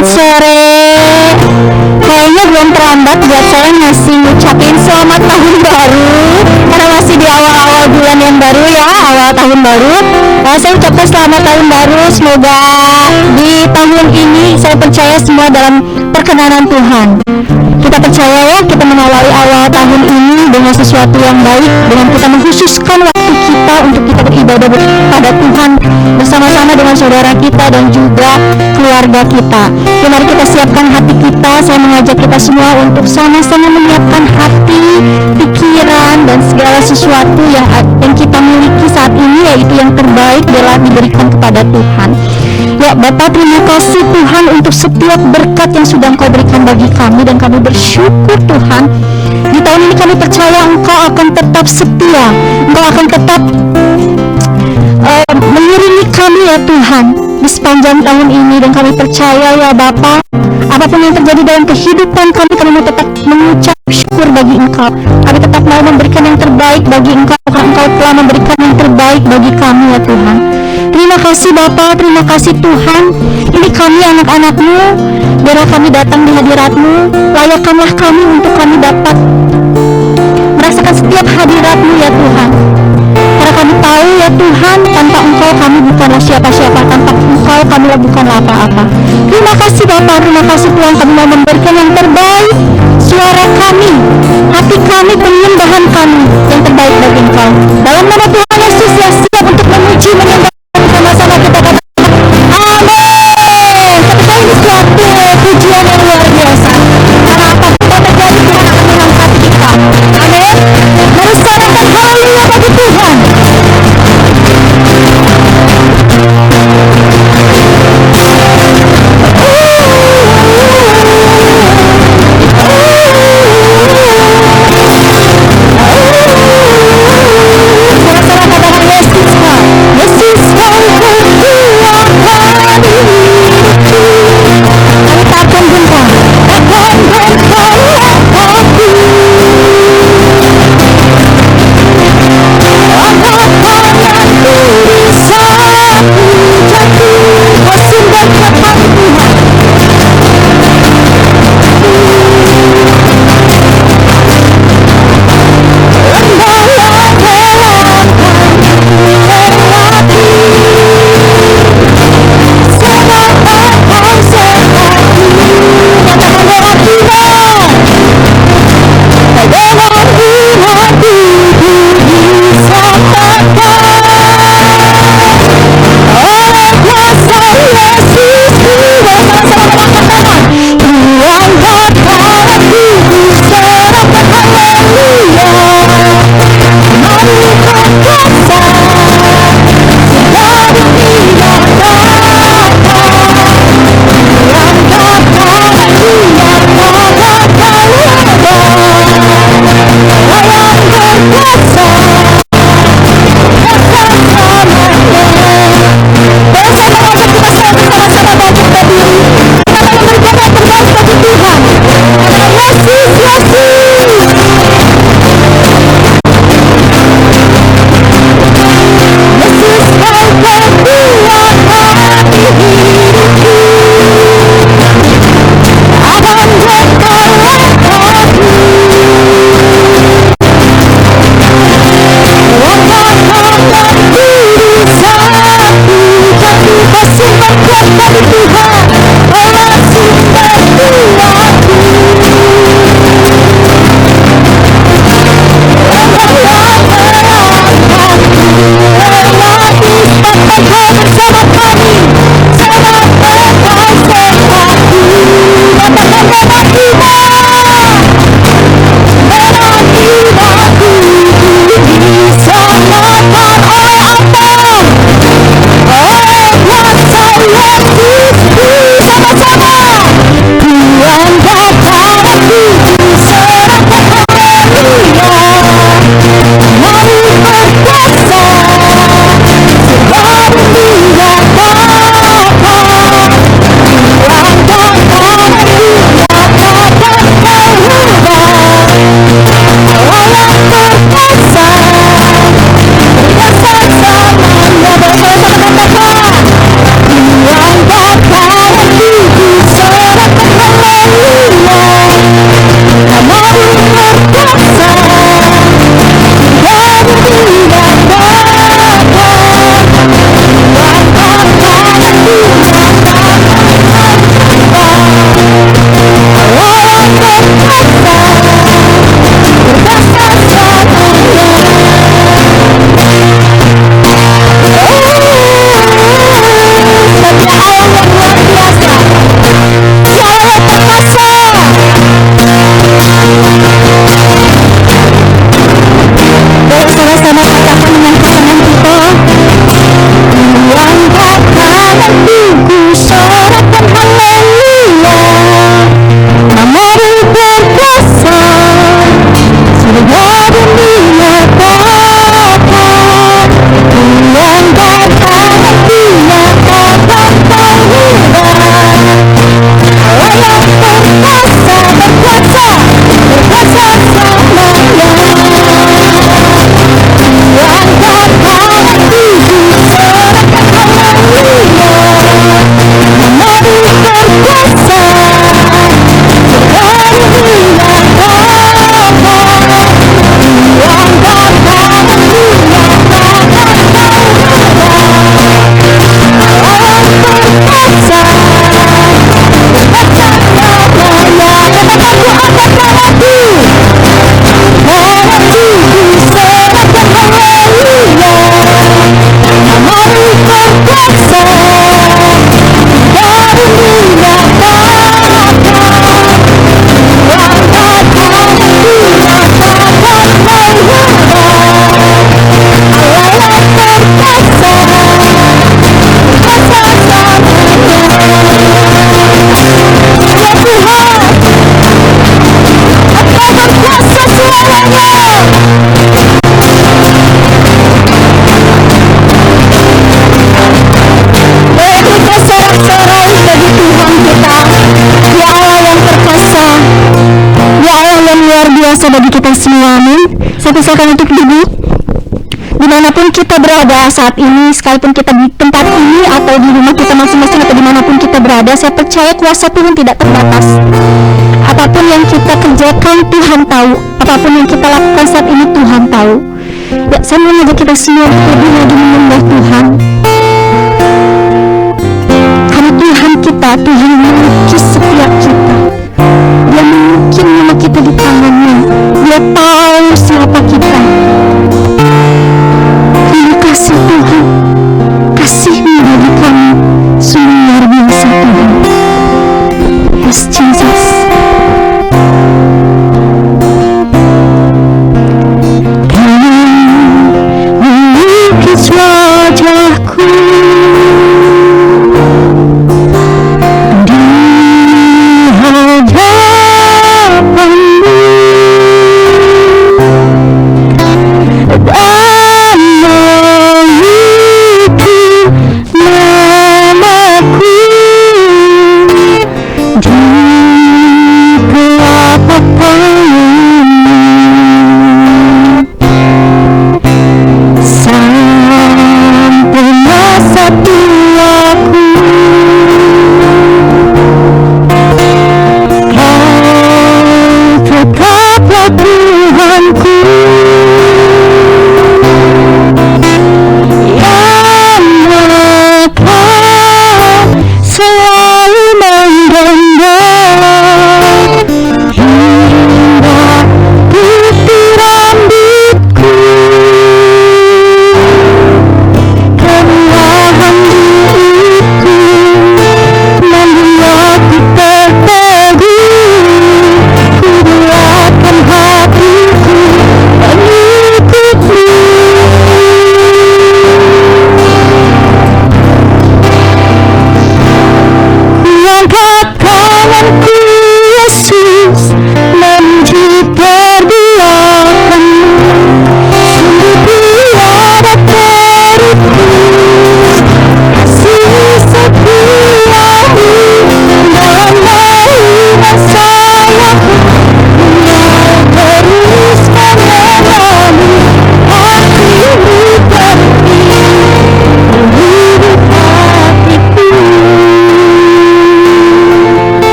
Selamat sore. Kayaknya belum terlambat buat saya ngasih ngucapin selamat tahun baru karena masih di awal-awal bulan yang baru ya, awal tahun baru. Nah, saya ucapkan selamat tahun baru. Semoga di tahun ini saya percaya semua dalam perkenanan Tuhan. Kita percaya ya, kita mengawali awal tahun ini dengan sesuatu yang baik, dengan kita mengkhususkan waktu kita untuk kita beribadah kepada Tuhan bersama-sama dengan saudara kita dan juga keluarga kita. Mari kita siapkan hati kita. Saya mengajak kita semua untuk sama-sama menyiapkan hati, pikiran, dan segala sesuatu yang kita miliki saat ini, yaitu yang terbaik adalah diberikan kepada Tuhan. Ya Bapak, terima kasih Tuhan untuk setiap berkat yang sudah Engkau berikan bagi kami, dan kami bersyukur Tuhan. Di tahun ini kami percaya Engkau akan tetap setia, Engkau akan tetap mengiringi kami ya Tuhan di sepanjang tahun ini, dan kami percaya ya Bapa, apapun yang terjadi dalam kehidupan kami mau tetap mengucap syukur bagi Engkau. Kami tetap mau memberikan yang terbaik bagi Engkau karena Engkau telah memberikan yang terbaik bagi kami ya Tuhan. Terima kasih Bapa, terima kasih Tuhan. Ini kami anak-anak-Mu, biarlah kami datang di hadirat-Mu. Layakkanlah kami untuk kami dapat merasakan setiap hadirat-Mu ya Tuhan. Karena kami tahu ya Tuhan, tanpa Engkau kami bukanlah siapa-siapa, tanpa Engkau kami bukanlah apa-apa. Terima kasih Bapa, terima kasih Tuhan, kami mau memberikan yang terbaik, suara kami, hati kami, penyembahan kami yang terbaik bagi Engkau. Dalam nama Tuhan Yesus yang siap untuk memuji, menyembah sama-sama kita katakan amin. Ketika ini suatu pujian yang luar biasa, karena apapun yang terjadi Tuhan akan mengangkat kita. Amin. Mari sorakan haleluya bagi Tuhan. Sorak-sorak Saya persilakan untuk duduk. Dimanapun kita berada saat ini, sekalipun kita di tempat ini atau di rumah kita masing-masing atau dimanapun kita berada, saya percaya kuasa Tuhan tidak terbatas. Apapun yang kita kerjakan, Tuhan tahu. Apapun yang kita lakukan saat ini, Tuhan tahu. Ya, saya mau ngajak kita semua lebih lagi menyembah Tuhan. Karena Tuhan kita, Tuhan yang melukis setiap kita. Dia mungkin nama kita di tangannya. Dia tahu siapa kita. Terima kasih Tuhan. Kasih-Mu bagi kami sungguh luar biasa Tuhan. Yes Jesus. Melukis wajahku di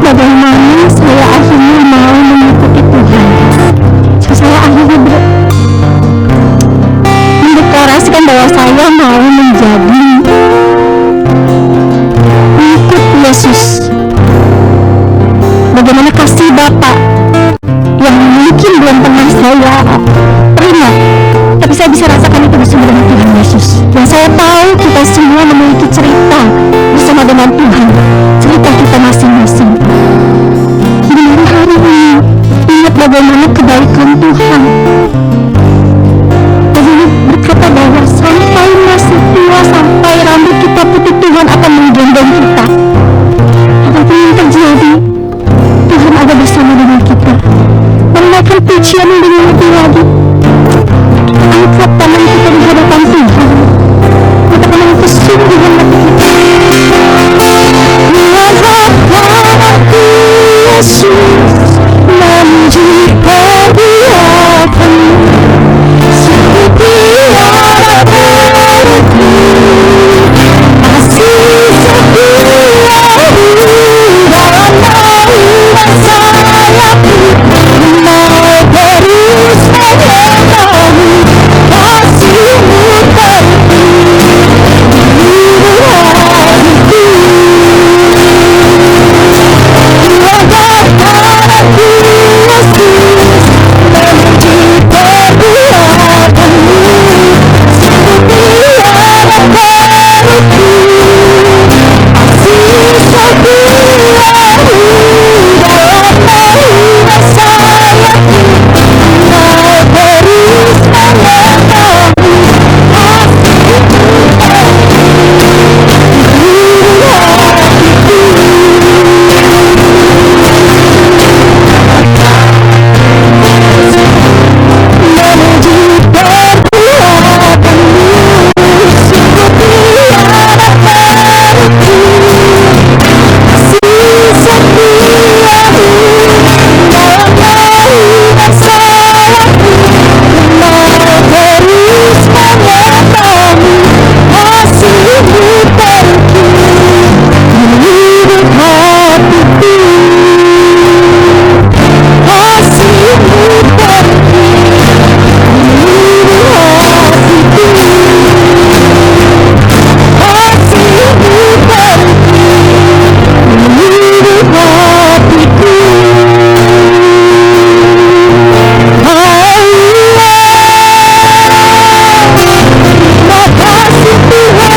bagaimana saya akhirnya mau mengikuti Tuhan. Saya akhirnya mendeklarasikan bahwa saya mau menjadi pengikut Yesus. Bagaimana kasih Bapa yang mungkin belum pernah saya terima, tapi saya bisa rasakan itu bersama dengan Tuhan Yesus. Dan saya tahu kita semua memiliki cerita bersama dengan Tuhan, cerita kita masing-masing. Jadi mari hari ini ingat bagaimana kebaikan Tuhan. Jadi berkata bahwa sampai masih tua, sampai rambut kita putih, Tuhan akan menggendong kita. Apapun yang terjadi, Tuhan ada bersama dengan kita. Menaikkan pujian dengan lebih lagi. Angkat tangan kita di hadapan Tuhan. Katakan yang kesungguhan hati kita. Mengharapku Yesus menjadi hadiahmu, seperti harapanku, kasih setiamu dalam naungan sayapmu, mau terus menyertamu, kasihmu terti seluruh hatiku. Mengharapku Yesus menjadi hadiahmu, seperti harapanku, kasih setiamu dalam naungan sayapmu, mau terus menyertamu, kasihmu terti seluruh hatiku. Menuju perbuatanmu, seperti harapanku, kasih setiamu dalam naungan sayapmu, mau terus menyertamu, kasihmu terti seluruh hatiku. Kasihmu terti seluruh hatiku. Kasihmu terti seluruh hatiku. Makasih Tuhan.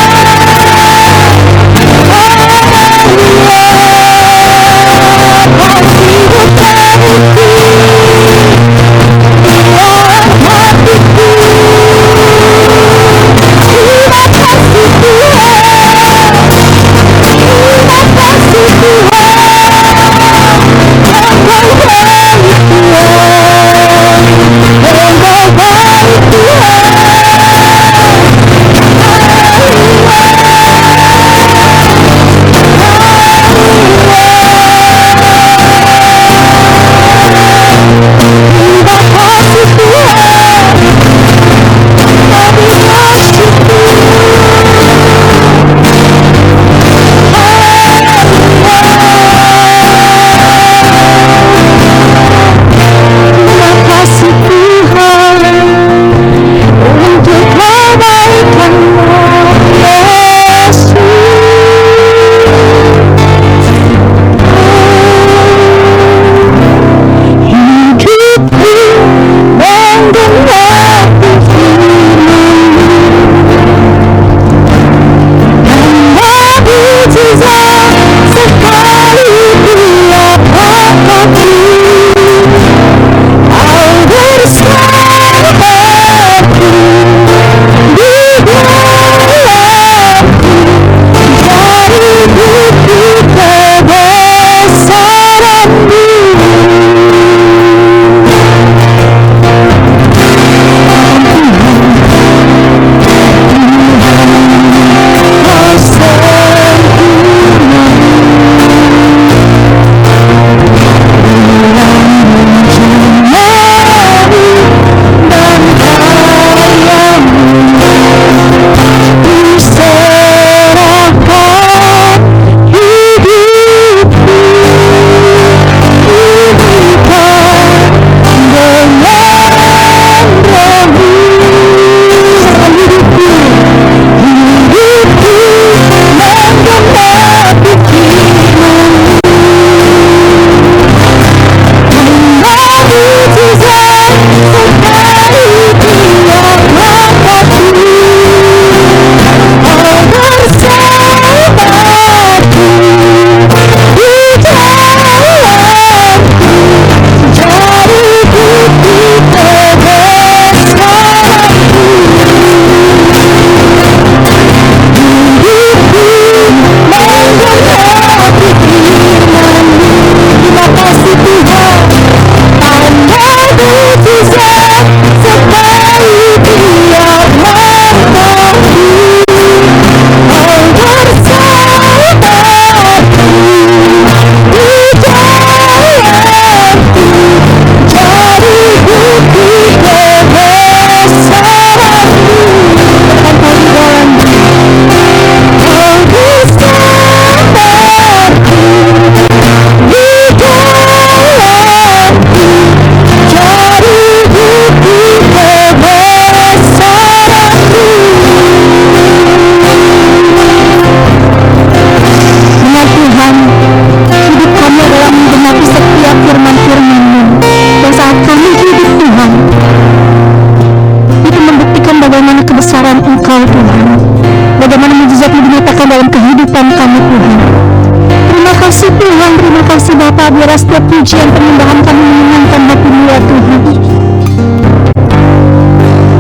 kasih Tuhan, terima kasih Bapa, biar setiap pujian penyembahan kami menyenangkan hati-Mu ya Tuhan.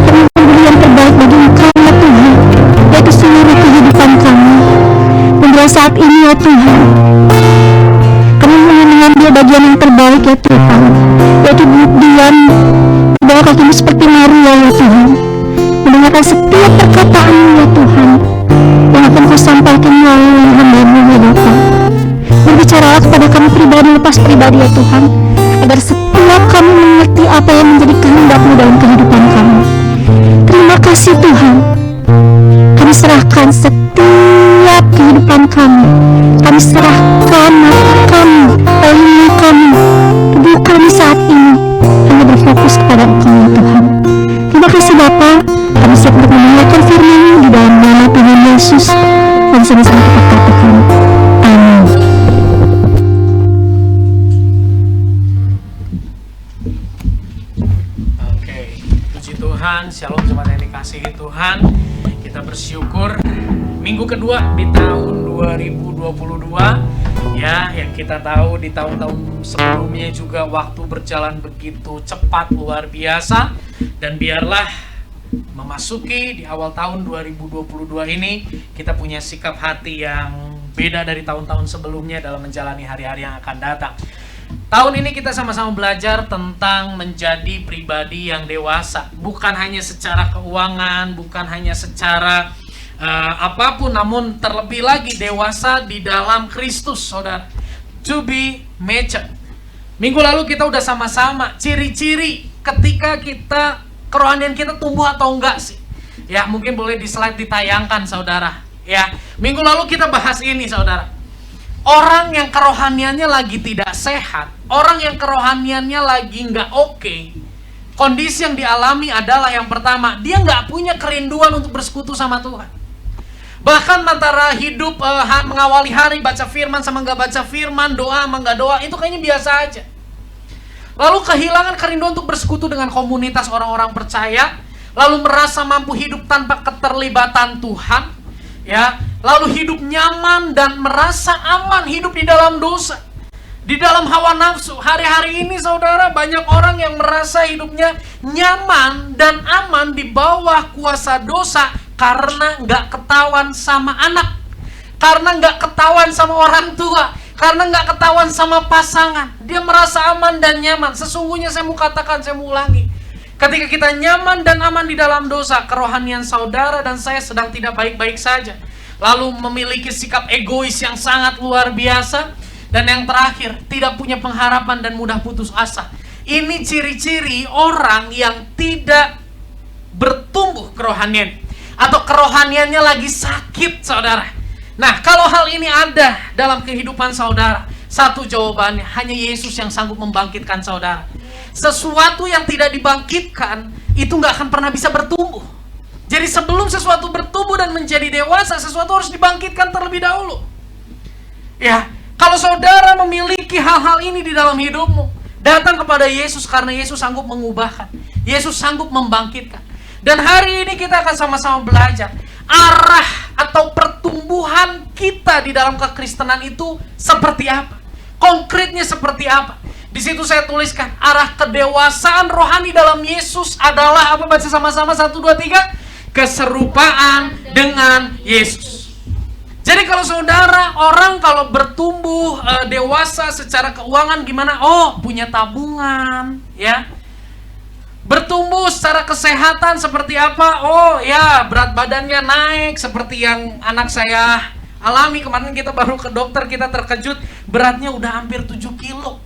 Kami memberi yang terbaik bagi Engkau ya Tuhan, yaitu seluruh kehidupan kami. Dan pada saat ini ya Tuhan, kami ingin mengambil bagian yang terbaik ya Tuhan, yaitu diam di bawah kaki-Mu seperti Maria ya Tuhan, mendengarkan setiap perkataan-Mu ya Tuhan yang akan Kau sampaikan melalui hamba-Mu ya Bapa. Berbicaralah kepada kami pribadi lepas pribadi ya Tuhan, agar setiap kami mengerti apa yang menjadi kehendak-Mu dalam kehidupan kami. Terima kasih Tuhan. Kami serahkan setiap kehidupan kami. Kami serahkan mata kami, telinga kami, tubuh kami saat ini hanya berfokus kepada Engkau ya Tuhan. Terima kasih Bapa. Kami siap untuk mendengarkan firman-Mu di dalam nama Tuhan Yesus. Dan sama-sama kita katakan amin. Oke, puji Tuhan, shalom jemaat yang dikasihi Tuhan. Kita bersyukur minggu kedua di tahun 2022 ya, yang kita tahu di tahun-tahun sebelumnya juga waktu berjalan begitu cepat luar biasa, dan biarlah memasuki di awal tahun 2022 ini kita punya sikap hati yang beda dari tahun-tahun sebelumnya dalam menjalani hari-hari yang akan datang. Tahun ini kita sama-sama belajar tentang menjadi pribadi yang dewasa, bukan hanya secara keuangan, bukan hanya secara apapun, namun terlebih lagi dewasa di dalam Kristus, saudara. To be mature. Minggu lalu kita udah sama-sama ciri-ciri ketika kita kerohanian kita tumbuh atau enggak sih? Ya, mungkin boleh di slide ditayangkan, saudara. Ya, minggu lalu kita bahas ini, saudara. Orang yang kerohaniannya lagi tidak sehat, orang yang kerohaniannya lagi nggak oke, kondisi yang dialami adalah yang pertama, dia nggak punya kerinduan untuk bersekutu sama Tuhan. Bahkan antara hidup mengawali hari baca firman sama nggak baca firman, doa sama nggak doa, itu kayaknya biasa aja. Lalu kehilangan kerinduan untuk bersekutu dengan komunitas orang-orang percaya, lalu merasa mampu hidup tanpa keterlibatan Tuhan, ya, lalu hidup nyaman dan merasa aman hidup di dalam dosa, di dalam hawa nafsu. Hari-hari ini saudara, banyak orang yang merasa hidupnya nyaman dan aman di bawah kuasa dosa karena nggak ketahuan sama anak, karena nggak ketahuan sama orang tua, karena nggak ketahuan sama pasangan. Dia merasa aman dan nyaman. Sesungguhnya saya mau katakan, saya mau ulangi, ketika kita nyaman dan aman di dalam dosa, kerohanian saudara dan saya sedang tidak baik-baik saja. Lalu memiliki sikap egois yang sangat luar biasa. Dan yang terakhir, tidak punya pengharapan dan mudah putus asa. Ini ciri-ciri orang yang tidak bertumbuh kerohanian, atau kerohaniannya lagi sakit, saudara. Nah, kalau hal ini ada dalam kehidupan saudara, satu jawabannya, hanya Yesus yang sanggup membangkitkan saudara. Sesuatu yang tidak dibangkitkan, itu gak akan pernah bisa bertumbuh. Jadi sebelum sesuatu bertumbuh dan menjadi dewasa, sesuatu harus dibangkitkan terlebih dahulu. Ya, kalau saudara memiliki hal-hal ini di dalam hidupmu, datang kepada Yesus karena Yesus sanggup mengubahkan. Yesus sanggup membangkitkan. Dan hari ini kita akan sama-sama belajar arah atau pertumbuhan kita di dalam kekristenan itu seperti apa. Konkretnya seperti apa. Di situ saya tuliskan arah kedewasaan rohani dalam Yesus adalah apa? Baca sama-sama 1, 2, 3. Keserupaan dengan Yesus. Jadi kalau saudara, orang kalau bertumbuh dewasa secara keuangan gimana? Oh, punya tabungan, ya. Bertumbuh secara kesehatan seperti apa? Oh ya, berat badannya naik seperti yang anak saya alami. Kemarin kita baru ke dokter, kita terkejut beratnya udah hampir 7 kilo,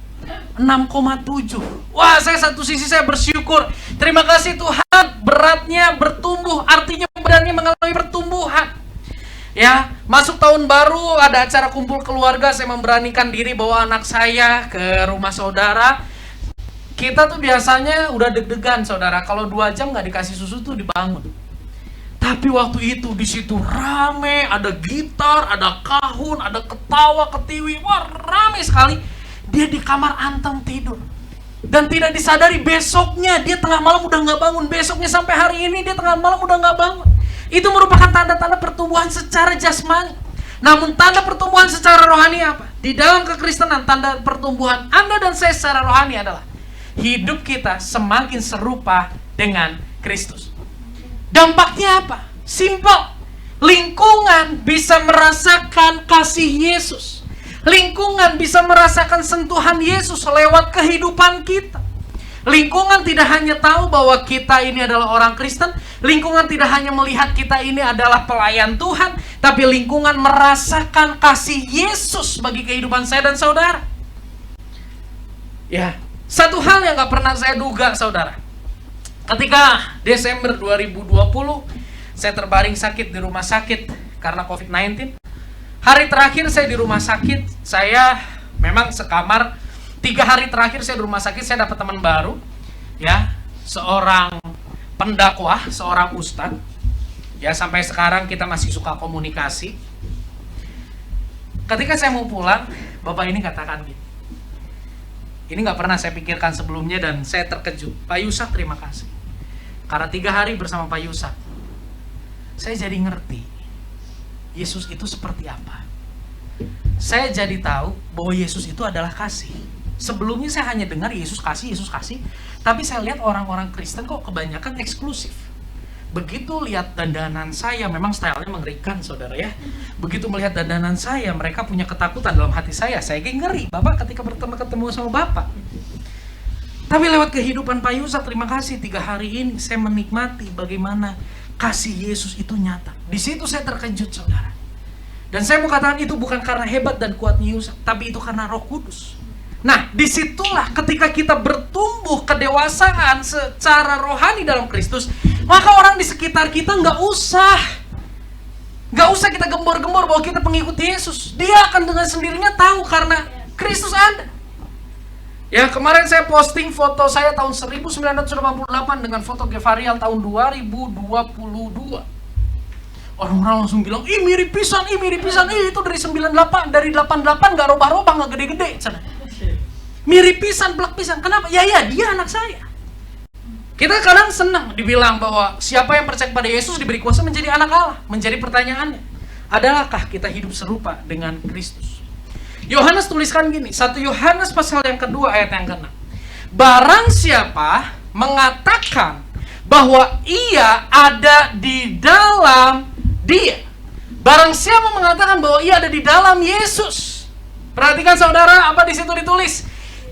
6,7. Wah, saya satu sisi saya bersyukur, terima kasih Tuhan, beratnya bertumbuh, artinya badannya mengalami pertumbuhan. Ya, masuk tahun baru ada acara kumpul keluarga, saya memberanikan diri bawa anak saya ke rumah saudara. Kita tuh biasanya udah deg-degan, saudara. Kalau 2 jam nggak dikasih susu tuh dibangun. Tapi waktu itu di situ rame, ada gitar, ada kahun, ada ketawa, ketiwi, wah rame sekali. Dia di kamar anteng tidur. Dan tidak disadari besoknya dia tengah malam udah nggak bangun. Besoknya sampai hari ini dia tengah malam udah nggak bangun. Itu merupakan tanda-tanda pertumbuhan secara jasmani. Namun tanda pertumbuhan secara rohani apa? di dalam kekristenan, tanda pertumbuhan Anda dan saya secara rohani adalah hidup kita semakin serupa dengan Kristus. Dampaknya apa? Simpel. Lingkungan bisa merasakan kasih Yesus. Lingkungan bisa merasakan sentuhan Yesus lewat kehidupan kita. Lingkungan tidak hanya tahu bahwa kita ini adalah orang Kristen, lingkungan tidak hanya melihat kita ini adalah pelayan Tuhan, tapi lingkungan merasakan kasih Yesus bagi kehidupan saya dan saudara. Ya, satu hal yang gak pernah saya duga, saudara. Ketika Desember 2020, saya terbaring sakit di rumah sakit karena COVID-19. Hari terakhir saya di rumah sakit, saya memang sekamar. 3 hari terakhir saya di rumah sakit, saya dapat teman baru, ya, seorang pendakwah, seorang ustadz, ya, sampai sekarang kita masih suka komunikasi. Ketika saya mau pulang, bapak ini katakan gitu, ini nggak pernah saya pikirkan sebelumnya dan saya terkejut. Pak Yusak, terima kasih, karena 3 hari bersama Pak Yusak, saya jadi ngerti Yesus itu seperti apa. Saya jadi tahu bahwa Yesus itu adalah kasih. Sebelumnya saya hanya dengar Yesus kasih, tapi saya lihat orang-orang Kristen kok kebanyakan eksklusif. Begitu lihat dandanan saya, memang stylenya mengerikan, saudara ya. Begitu melihat dandanan saya, mereka punya ketakutan dalam hati saya kayak ngeri, Bapak ketika ketemu sama Bapak. Tapi lewat kehidupan Pak Yusak, terima kasih, 3 hari ini saya menikmati bagaimana kasih Yesus itu nyata. Di situ saya terkejut, saudara. Dan saya mau katakan itu bukan karena hebat dan kuatnya Yusak, tapi itu karena Roh Kudus. Nah, disitulah ketika kita bertumbuh kedewasaan secara rohani dalam Kristus, maka orang di sekitar kita nggak usah kita gembor-gembor bahwa kita pengikut Yesus. Dia akan dengan sendirinya tahu karena Kristus ada. Ya, kemarin saya posting foto saya tahun 1988 dengan foto Gevarial tahun 2022. Orang-orang langsung bilang, ih mirip pisan, itu dari 98, dari 88 nggak robah-robah, nggak gede-gede. Mirip pisan, blak pisan. Kenapa? Ya dia anak saya. Kita kadang senang dibilang bahwa siapa yang percaya kepada Yesus diberi kuasa menjadi anak Allah. Menjadi pertanyaannya, adalahkah kita hidup serupa dengan Kristus? Yohanes tuliskan gini, 1 Yohanes pasal yang kedua ayat yang ke-6. Barang siapa mengatakan bahwa ia ada di dalam Dia. Barang siapa mengatakan bahwa ia ada di dalam Yesus. Perhatikan saudara, apa di situ ditulis?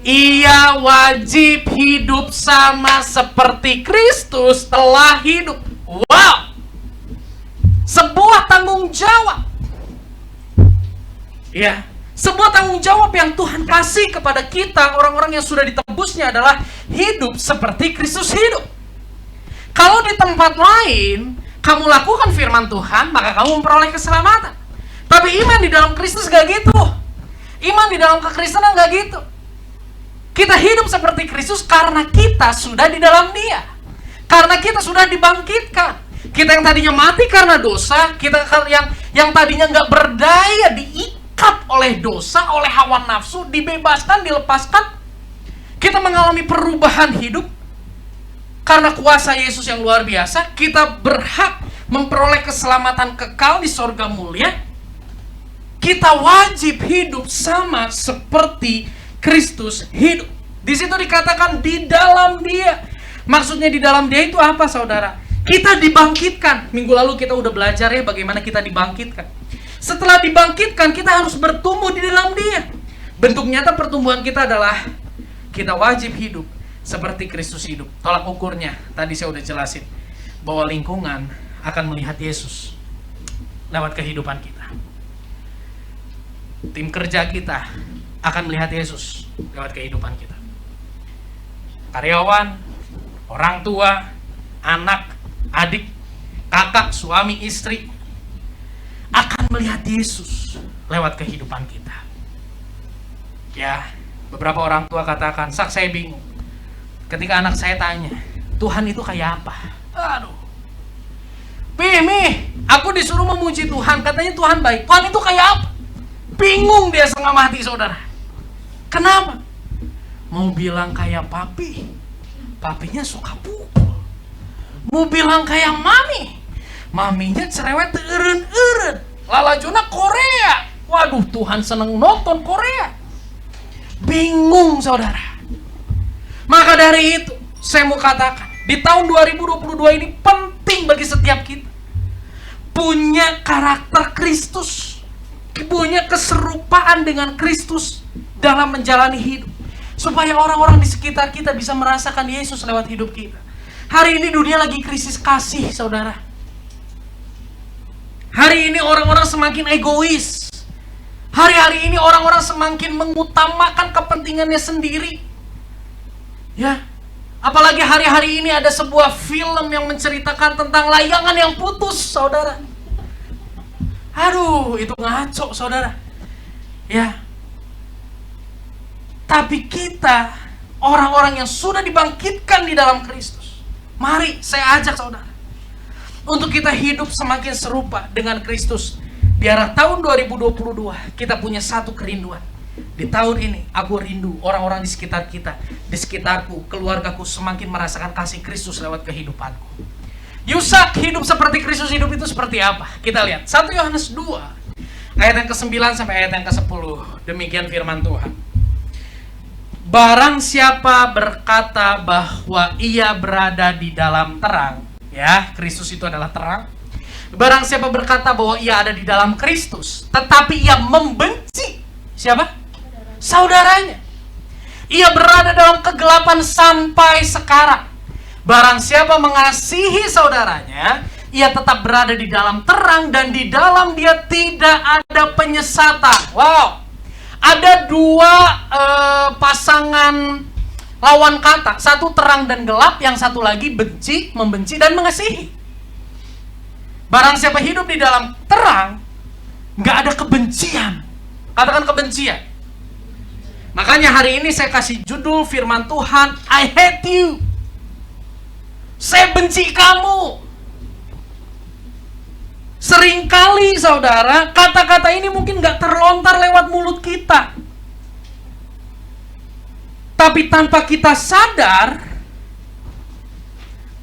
Ia wajib hidup sama seperti Kristus telah hidup. Wow! Sebuah tanggung jawab. Ya, sebuah tanggung jawab yang Tuhan kasih kepada kita, orang-orang yang sudah ditebusnya adalah hidup seperti Kristus hidup. Kalau di tempat lain kamu lakukan firman Tuhan, maka kamu memperoleh keselamatan. Tapi iman di dalam Kristus gak gitu. Iman di dalam kekristenan gak gitu. Kita hidup seperti Kristus karena kita sudah di dalam Dia. Karena kita sudah dibangkitkan. Kita yang tadinya mati karena dosa, kita yang tadinya gak berdaya, diikat oleh dosa, oleh hawa nafsu, dibebaskan, dilepaskan. Kita mengalami perubahan hidup. Karena kuasa Yesus yang luar biasa, kita berhak memperoleh keselamatan kekal di sorga mulia. Kita wajib hidup sama seperti Kristus hidup. Di situ dikatakan di dalam Dia. Maksudnya di dalam Dia itu apa, saudara? Kita dibangkitkan. Minggu lalu kita udah belajar ya bagaimana kita dibangkitkan. Setelah dibangkitkan, kita harus bertumbuh di dalam Dia. Bentuk nyata pertumbuhan kita adalah kita wajib hidup seperti Kristus hidup. Tolak ukurnya, tadi saya udah jelasin, bahwa lingkungan akan melihat Yesus lewat kehidupan kita. Tim kerja kita akan melihat Yesus lewat kehidupan kita. Karyawan, orang tua, anak, adik, kakak, suami, istri akan melihat Yesus lewat kehidupan kita. Ya, beberapa orang tua katakan, "Sak, saya bingung. Ketika anak saya tanya, Tuhan itu kayak apa?" Aduh. Mi, aku disuruh memuji Tuhan, katanya Tuhan baik. Tuhan itu kayak apa? Bingung dia setengah mati, saudara. Kenapa? Mau bilang kayak papi, papinya suka pukul. Mau bilang kayak mami, maminya cerewet eureun-eureun. Lalajuna Korea. Waduh, Tuhan seneng nonton Korea. Bingung saudara. Maka dari itu, saya mau katakan, di tahun 2022 ini penting bagi setiap kita punya karakter Kristus, punya keserupaan dengan Kristus dalam menjalani hidup, supaya orang-orang di sekitar kita bisa merasakan Yesus lewat hidup kita. Hari ini dunia lagi krisis kasih, saudara. Hari ini orang-orang semakin egois. Hari-hari ini orang-orang semakin mengutamakan kepentingannya sendiri. Ya, apalagi hari-hari ini ada sebuah film yang menceritakan tentang layangan yang putus, saudara. Aduh, itu ngaco, saudara. Ya. Tapi kita, orang-orang yang sudah dibangkitkan di dalam Kristus, mari saya ajak saudara untuk kita hidup semakin serupa dengan Kristus. Biar tahun 2022 kita punya satu kerinduan. Di tahun ini aku rindu orang-orang di sekitar kita, di sekitarku, keluargaku semakin merasakan kasih Kristus lewat kehidupanku. Yusak hidup seperti Kristus hidup itu seperti apa? Kita lihat 1 Yohanes 2 ayat yang ke-9 sampai ayat yang ke-10. Demikian firman Tuhan. Barang siapa berkata bahwa ia berada di dalam terang, ya, Kristus itu adalah terang. Barang siapa berkata bahwa ia ada di dalam Kristus, tetapi ia membenci siapa? Saudaranya. Ia berada dalam kegelapan sampai sekarang. Barang siapa mengasihi saudaranya, ia tetap berada di dalam terang dan di dalam dia tidak ada penyesatan. Wow. Ada dua pasangan lawan kata. Satu terang dan gelap, yang satu lagi benci, membenci dan mengasihi. Barang siapa hidup di dalam terang, nggak ada kebencian. Katakan kebencian. Makanya hari ini saya kasih judul firman Tuhan, I hate you. Saya benci kamu. Seringkali saudara, kata-kata ini mungkin nggak terlontar lewat mulut kita. Tapi tanpa kita sadar,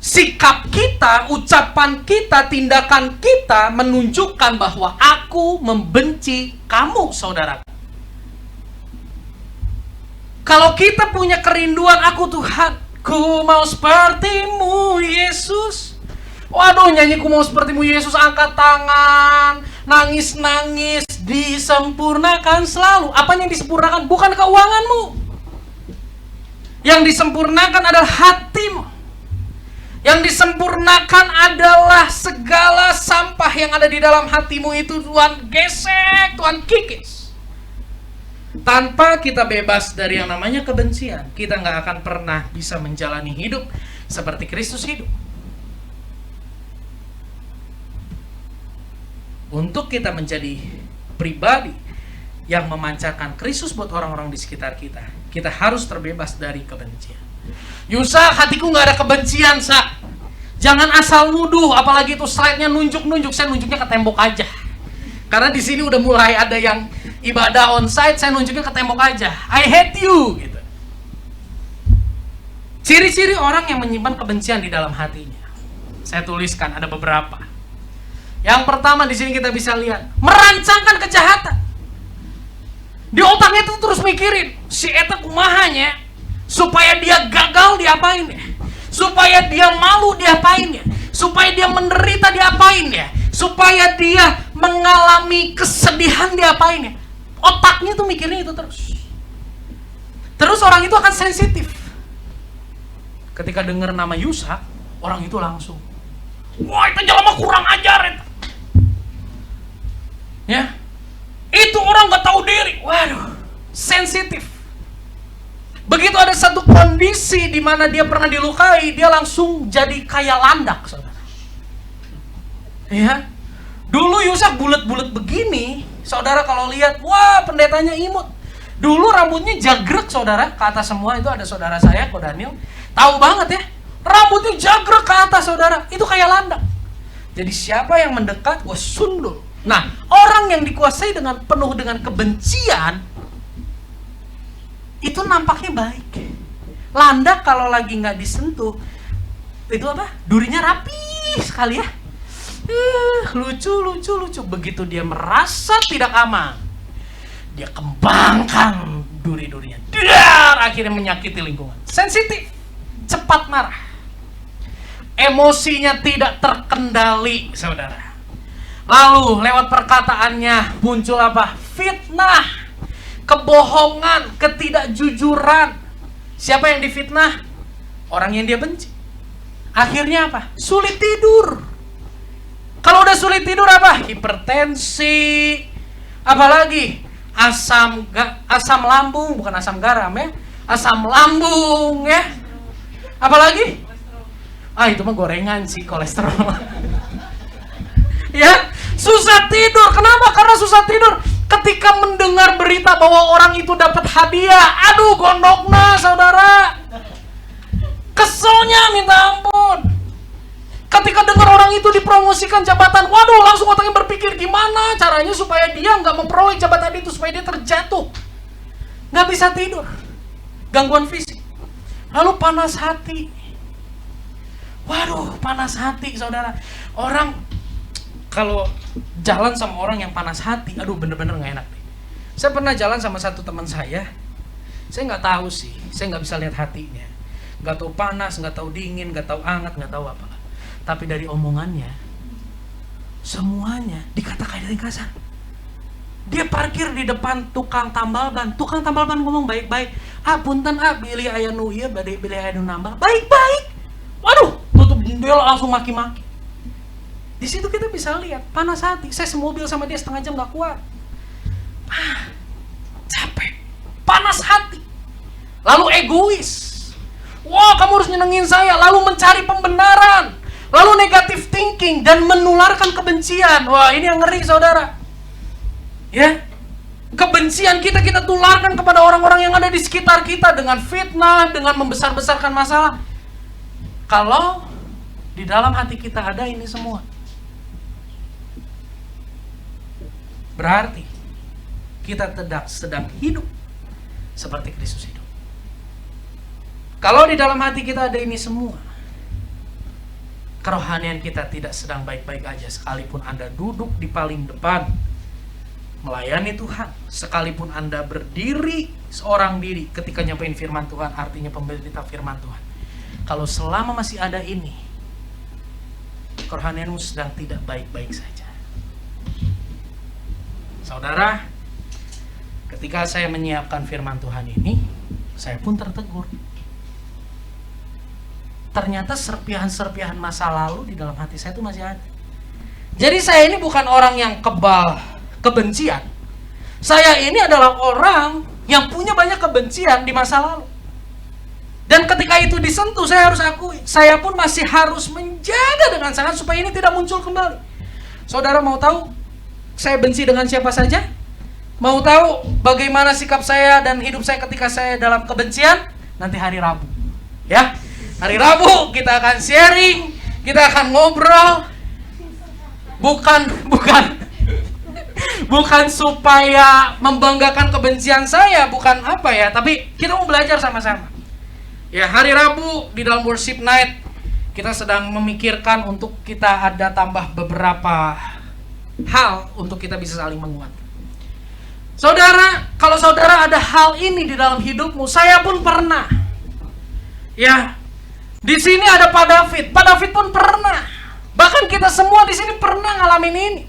sikap kita, ucapan kita, tindakan kita menunjukkan bahwa aku membenci kamu, saudara. Kalau kita punya kerinduan, aku Tuhan, ku mau sepertimu Yesus. Waduh, nyanyi ku mau sepertimu Yesus, angkat tangan, nangis-nangis, disempurnakan selalu. Apanya yang disempurnakan? Bukan keuanganmu. Yang disempurnakan adalah hatimu. Yang disempurnakan adalah segala sampah yang ada di dalam hatimu itu Tuhan gesek, Tuhan kikis. Tanpa kita bebas dari yang namanya kebencian, kita nggak akan pernah bisa menjalani hidup seperti Kristus hidup. Untuk kita menjadi pribadi yang memancarkan Kristus buat orang-orang di sekitar kita, kita harus terbebas dari kebencian. Yusa, hatiku nggak ada kebencian, Sa. Jangan asal nuduh, apalagi itu slide-nya nunjuk-nunjuk. Saya nunjuknya ke tembok aja. Karena di sini udah mulai ada yang ibadah onsite, saya nunjuknya ke tembok aja. I hate you, gitu. Ciri-ciri orang yang menyimpan kebencian di dalam hatinya. Saya tuliskan ada beberapa. Yang pertama di sini kita bisa lihat, merancangkan kejahatan. Di otaknya itu terus mikirin, si eta kumahanya, supaya dia gagal diapain ya, supaya dia malu diapain ya, supaya dia menderita diapain ya, supaya dia mengalami kesedihan diapain ya. Otaknya tuh mikirnya itu terus. Terus orang itu akan sensitif. Ketika dengar nama Yusa, orang itu langsung, wah itu jelema kurang ajar itu. Ya, itu orang nggak tahu diri. Waduh, sensitif. Begitu ada satu kondisi di mana dia pernah dilukai, dia langsung jadi kayak landak, saudara. Ya, dulu Yusak bulat-bulat begini, saudara kalau lihat, wah pendetanya imut. Dulu rambutnya jagrek, saudara, ke atas semua. Itu ada saudara saya, Ko Daniel, tahu banget ya, rambutnya jagrek ke atas, saudara. Itu kayak landak. Jadi siapa yang mendekat, wah sundul. Nah, orang yang dikuasai dengan penuh dengan kebencian, itu nampaknya baik. Landak kalau lagi nggak disentuh, itu apa? Durinya rapi sekali ya. Lucu. Begitu dia merasa tidak aman, dia kembangkan duri-durinya. Dar, akhirnya menyakiti lingkungan. Sensitif, cepat marah. Emosinya tidak terkendali, saudara. Lalu lewat perkataannya muncul apa? Fitnah, kebohongan, ketidakjujuran. Siapa yang difitnah? Orang yang dia benci. Akhirnya apa? Sulit tidur. Kalau udah sulit tidur apa? Hipertensi. Apalagi asam lambung, bukan asam garam ya. Asam lambung ya. Apalagi? Itu mah gorengan sih, kolesterol. Ya, susah tidur. Kenapa? Karena susah tidur. Ketika mendengar berita bahwa orang itu dapat hadiah, aduh gondokna saudara. Keselnya minta ampun. Ketika dengar orang itu dipromosikan jabatan, waduh langsung otaknya berpikir gimana caranya supaya dia nggak memperoleh jabatan itu, supaya dia terjatuh. Nggak bisa tidur. Gangguan fisik. Lalu panas hati. Waduh, panas hati saudara. Orang kalau jalan sama orang yang panas hati, aduh bener-bener nggak enak deh. Saya pernah jalan sama satu teman saya nggak tahu sih, saya nggak bisa lihat hatinya. Nggak tahu panas, nggak tahu dingin, nggak tahu hangat, nggak tahu apa. Tapi dari omongannya, semuanya dikata kayak dari kasar. Dia parkir di depan tukang tambal ban. Tukang tambal ban ngomong baik-baik. Punten beli aya nu ieu bade beli aya nu nambal. Baik-baik. Waduh, tutup jendela langsung maki-maki. Di situ kita bisa lihat panas hati. Saya semobil sama dia setengah jam nggak kuat. Capek. Panas hati. Lalu egois. Wah, kamu harus nyenengin saya. Lalu mencari pembenaran. Lalu negative thinking dan menularkan kebencian. Wah, ini yang ngeri saudara. Ya, kebencian kita tularkan kepada orang-orang yang ada di sekitar kita dengan fitnah, dengan membesar-besarkan masalah. Kalau di dalam hati kita ada ini semua, berarti kita sedang hidup seperti Kristus hidup. Kalau di dalam hati kita ada ini semua, kerohanian kita tidak sedang baik-baik aja. Sekalipun Anda duduk di paling depan melayani Tuhan, sekalipun Anda berdiri seorang diri ketika nyampein firman Tuhan, artinya pemberita firman Tuhan. Kalau selama masih ada ini, kerohanianmu sedang tidak baik-baik saja. Saudara, ketika saya menyiapkan firman Tuhan ini, saya pun tertegur. Ternyata serpihan-serpihan masa lalu di dalam hati saya itu masih ada. Jadi saya ini bukan orang yang kebal kebencian. Saya ini adalah orang yang punya banyak kebencian di masa lalu. Dan ketika itu disentuh, saya harus akui, saya pun masih harus menjaga dengan sangat supaya ini tidak muncul kembali. Saudara mau tahu saya benci dengan siapa saja? Mau tahu bagaimana sikap saya dan hidup saya ketika saya dalam kebencian? Nanti hari Rabu. Ya. Hari Rabu kita akan sharing, kita akan ngobrol. Bukan supaya membanggakan kebencian saya, bukan apa ya, tapi kita mau belajar sama-sama. Ya, hari Rabu di dalam worship night kita sedang memikirkan untuk kita ada tambah beberapa hal untuk kita bisa saling menguatkan. Saudara, kalau saudara ada hal ini di dalam hidupmu, saya pun pernah. Ya, di sini ada Pak David. Pak David pun pernah. Bahkan kita semua di sini pernah ngalamin ini.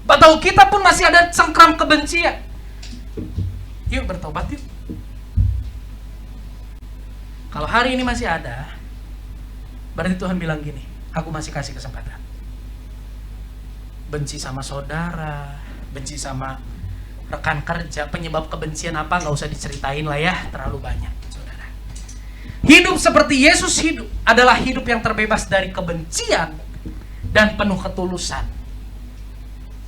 Atau kita pun masih ada cengkram kebencian. Yuk bertobat yuk. Kalau hari ini masih ada, berarti Tuhan bilang gini, aku masih kasih kesempatan. Benci sama saudara, benci sama rekan kerja, penyebab kebencian apa gak usah diceritain lah ya, terlalu banyak. Hidup seperti Yesus hidup adalah hidup yang terbebas dari kebencian dan penuh ketulusan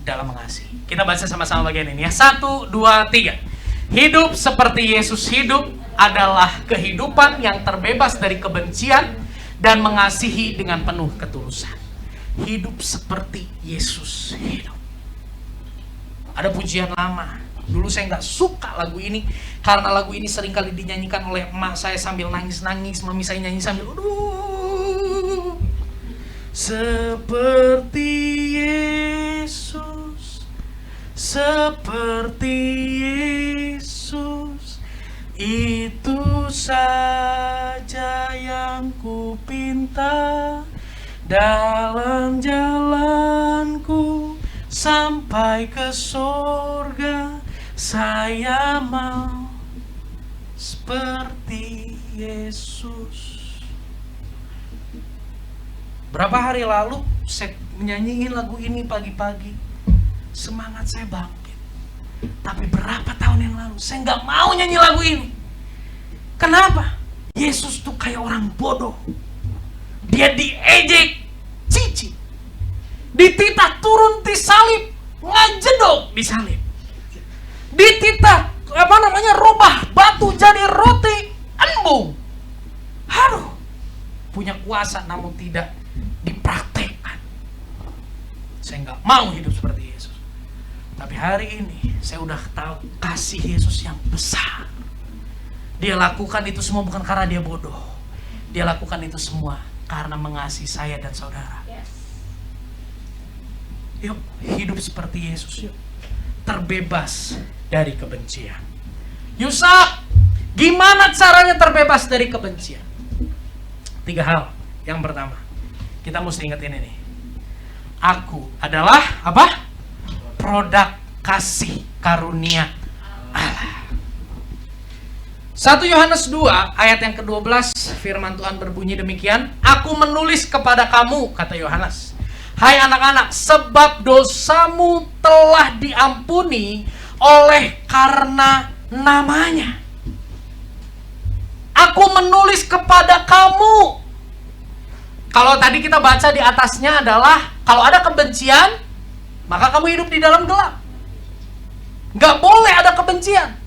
dalam mengasihi. Kita baca sama-sama bagian ini ya. 1, 2, 3. Hidup seperti Yesus hidup adalah kehidupan yang terbebas dari kebencian dan mengasihi dengan penuh ketulusan. Hidup seperti Yesus hidup. Ada pujian lama. Dulu saya nggak suka lagu ini karena lagu ini sering kali dinyanyikan oleh emak saya sambil nangis-nangis, mami saya nyanyi sambil seperti Yesus seperti Yesus. Itu saja yang kupinta dalam jalanku sampai ke surga. Saya mau seperti Yesus. Berapa hari lalu saya menyanyiin lagu ini pagi-pagi, semangat saya bangkit. Tapi berapa tahun yang lalu saya nggak mau nyanyi lagu ini. Kenapa? Yesus tuh kayak orang bodoh. Dia diejek, cici, dititah turun di salib, ngajedok di salib, dititah robah batu jadi roti embung. Aduh, punya kuasa namun tidak dipraktekkan. Saya nggak mau hidup seperti Yesus. Tapi hari ini saya udah tahu kasih Yesus yang besar. Dia lakukan itu semua bukan karena dia bodoh. Dia lakukan itu semua karena mengasihi saya dan saudara. Yuk hidup seperti Yesus, yuk. Terbebas dari kebencian. Yusak, gimana caranya terbebas dari kebencian? 3 hal. Yang pertama, kita mesti ingat ini nih. Aku adalah apa? Produk kasih karunia Allah. 1 Yohanes 2 ayat yang ke-12, firman Tuhan berbunyi demikian. Aku menulis kepada kamu, kata Yohanes, hai anak-anak, sebab dosamu telah diampuni oleh karena namanya. Aku menulis kepada kamu. Kalau tadi kita baca di atasnya adalah, kalau ada kebencian, maka kamu hidup di dalam gelap. Gak boleh ada kebencian.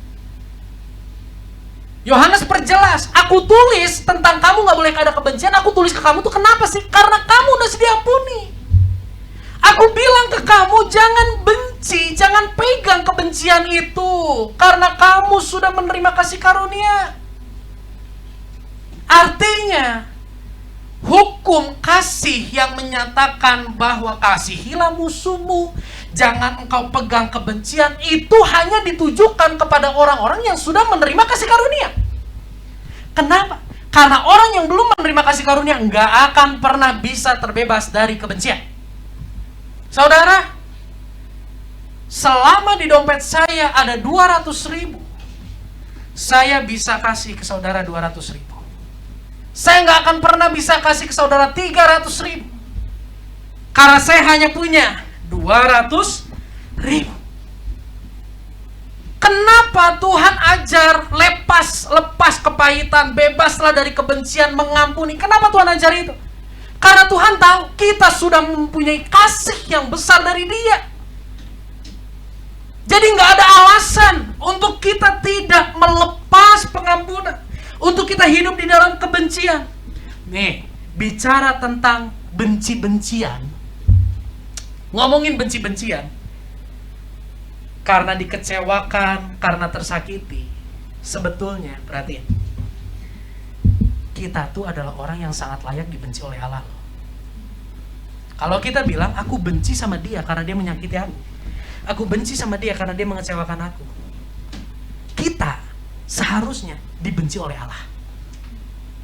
Yohanes perjelas, aku tulis tentang kamu gak boleh ada kebencian. Aku tulis ke kamu tuh kenapa sih? Karena kamu udah diampuni. Aku bilang ke kamu, jangan benci, jangan pegang kebencian itu, karena kamu sudah menerima kasih karunia. Artinya, hukum kasih yang menyatakan bahwa kasihilah musuhmu, jangan engkau pegang kebencian, itu hanya ditujukan kepada orang-orang yang sudah menerima kasih karunia. Kenapa? Karena orang yang belum menerima kasih karunia nggak akan pernah bisa terbebas dari kebencian. Saudara, selama di dompet saya ada 200.000, saya bisa kasih ke saudara 200.000. Saya nggak akan pernah bisa kasih ke saudara 300.000, karena saya hanya punya 200.000. Kenapa Tuhan ajar lepas kepahitan, bebaslah dari kebencian, mengampuni? Kenapa Tuhan ajar itu? Karena Tuhan tahu kita sudah mempunyai kasih yang besar dari Dia. Jadi nggak ada alasan untuk kita tidak melepas pengampunan, untuk kita hidup di dalam kebencian. Nih, bicara tentang benci-bencian, ngomongin benci-bencian, karena dikecewakan, karena tersakiti, sebetulnya, perhatiin, kita tuh adalah orang yang sangat layak dibenci oleh Allah. Kalau kita bilang, aku benci sama dia karena dia menyakiti aku benci sama dia karena dia mengecewakan aku, kita seharusnya dibenci oleh Allah.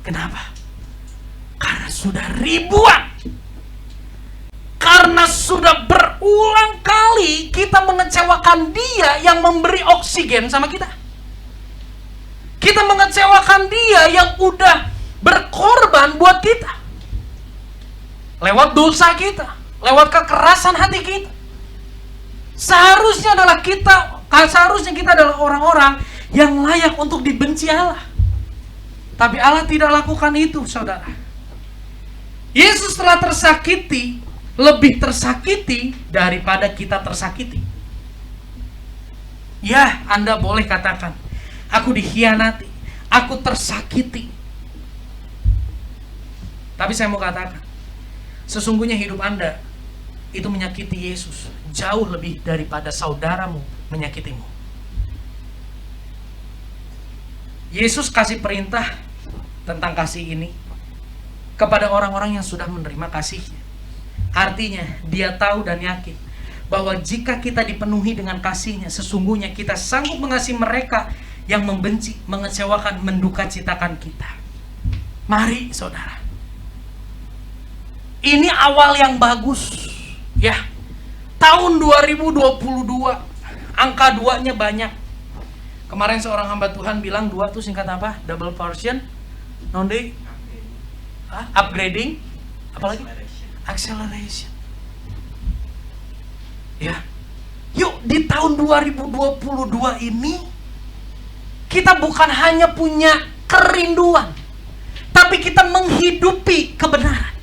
Kenapa? Karena sudah ribuan, karena sudah berulang kali kita mengecewakan Dia yang memberi oksigen sama kita. Kita mengecewakan Dia yang udah berkorban buat kita, lewat dosa kita, lewat kekerasan hati kita. Seharusnya kita adalah orang-orang yang layak untuk dibenci Allah. Tapi Allah tidak lakukan itu, saudara. Yesus telah tersakiti, lebih tersakiti daripada kita tersakiti. Ya, Anda boleh katakan, aku dikhianati, aku tersakiti. Tapi saya mau katakan, sesungguhnya hidup Anda itu menyakiti Yesus jauh lebih daripada saudaramu menyakitimu. Yesus kasih perintah tentang kasih ini kepada orang-orang yang sudah menerima kasihnya. Artinya dia tahu dan yakin bahwa jika kita dipenuhi dengan kasih-Nya, sesungguhnya kita sanggup mengasihi mereka yang membenci, mengecewakan, mendukacitakan kita. Mari saudara, ini awal yang bagus ya. Tahun 2022, angka 2-nya banyak. Kemarin seorang hamba Tuhan bilang 2 tuh singkat apa? Double portion, non-day, upgrading, apalagi? Acceleration. Ya, yuk di tahun 2022 ini kita bukan hanya punya kerinduan, tapi kita menghidupi kebenaran.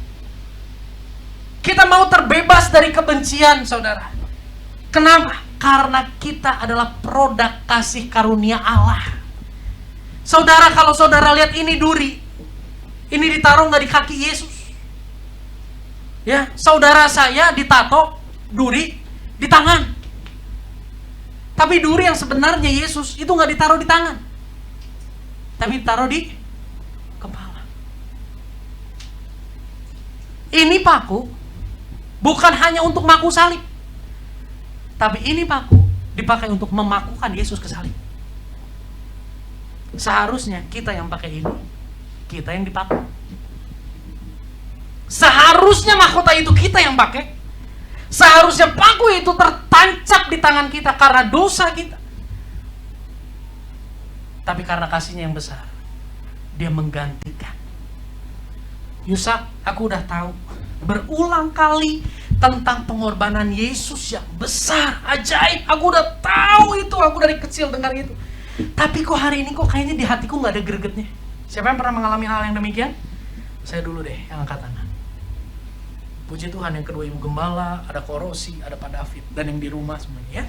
Kita mau terbebas dari kebencian, saudara. Kenapa? Karena kita adalah produk kasih karunia Allah. Saudara, kalau saudara lihat ini duri, ini ditaruh nggak di kaki Yesus? Ya, saudara saya ditato duri di tangan. Tapi duri yang sebenarnya Yesus itu nggak ditaruh di tangan, tapi ditaruh di kepala. Ini paku bukan hanya untuk maku salib, tapi ini paku dipakai untuk memakukan Yesus ke salib. Seharusnya kita yang pakai ini, kita yang dipaku. Seharusnya mahkota itu kita yang pakai. Seharusnya paku itu tertancap di tangan kita karena dosa kita. Tapi karena kasih-Nya yang besar, Dia menggantikan. Yusak, aku udah tahu berulang kali tentang pengorbanan Yesus yang besar, ajaib. Aku udah tahu itu, aku dari kecil dengar itu. Tapi kok hari ini kok kayaknya di hatiku gak ada gregetnya. Siapa yang pernah mengalami hal yang demikian? Saya dulu deh yang angkat tangan. Puji Tuhan, yang kedua Ibu Gembala, ada Korosi, ada Pak David, dan yang di rumah semuanya ya.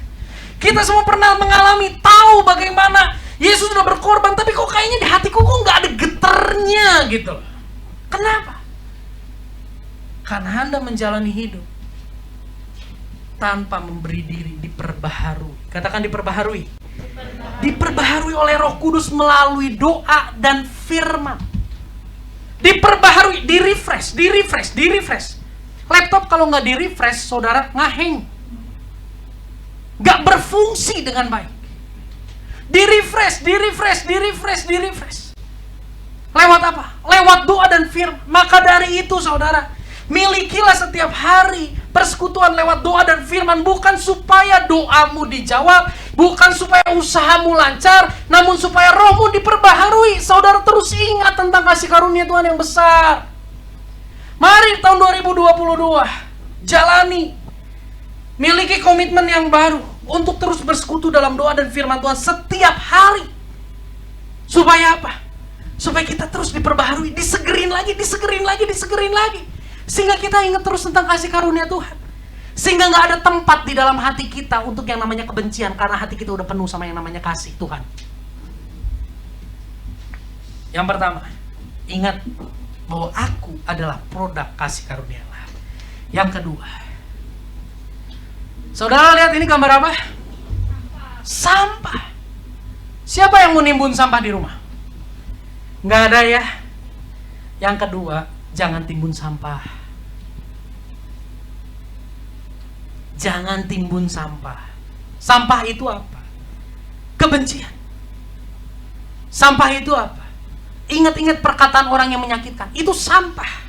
Kita semua pernah mengalami, tahu bagaimana Yesus sudah berkorban, tapi kok kayaknya di hatiku kok gak ada getarnya gitu. Kenapa? Karena Anda menjalani hidup tanpa memberi diri diperbaharui. Katakan diperbaharui. Diperbaharui oleh Roh Kudus melalui doa dan firman. Diperbaharui, di-refresh. Laptop kalau nggak di-refresh, saudara, ngaheng. Nggak berfungsi dengan baik. Di-refresh. Lewat apa? Lewat doa dan firman. Maka dari itu, saudara, milikilah setiap hari persekutuan lewat doa dan firman. Bukan supaya doamu dijawab, bukan supaya usahamu lancar, namun supaya rohmu diperbaharui. Saudara terus ingat tentang kasih karunia Tuhan yang besar. Mari tahun 2022 jalani, miliki komitmen yang baru untuk terus bersekutu dalam doa dan firman Tuhan setiap hari. Supaya apa? Supaya kita terus diperbaharui, disegerin lagi. Sehingga kita ingat terus tentang kasih karunia Tuhan. Sehingga gak ada tempat di dalam hati kita untuk yang namanya kebencian, karena hati kita udah penuh sama yang namanya kasih Tuhan. Yang pertama, ingat bahwa aku adalah produk kasih karunia Allah. Yang kedua, saudara lihat ini gambar apa? Sampah. Siapa yang mau nimbun sampah di rumah? Nggak ada ya. Yang kedua, jangan timbun sampah. Jangan timbun sampah. Sampah itu apa? Kebencian. Sampah itu apa? Ingat-ingat perkataan orang yang menyakitkan. Itu sampah.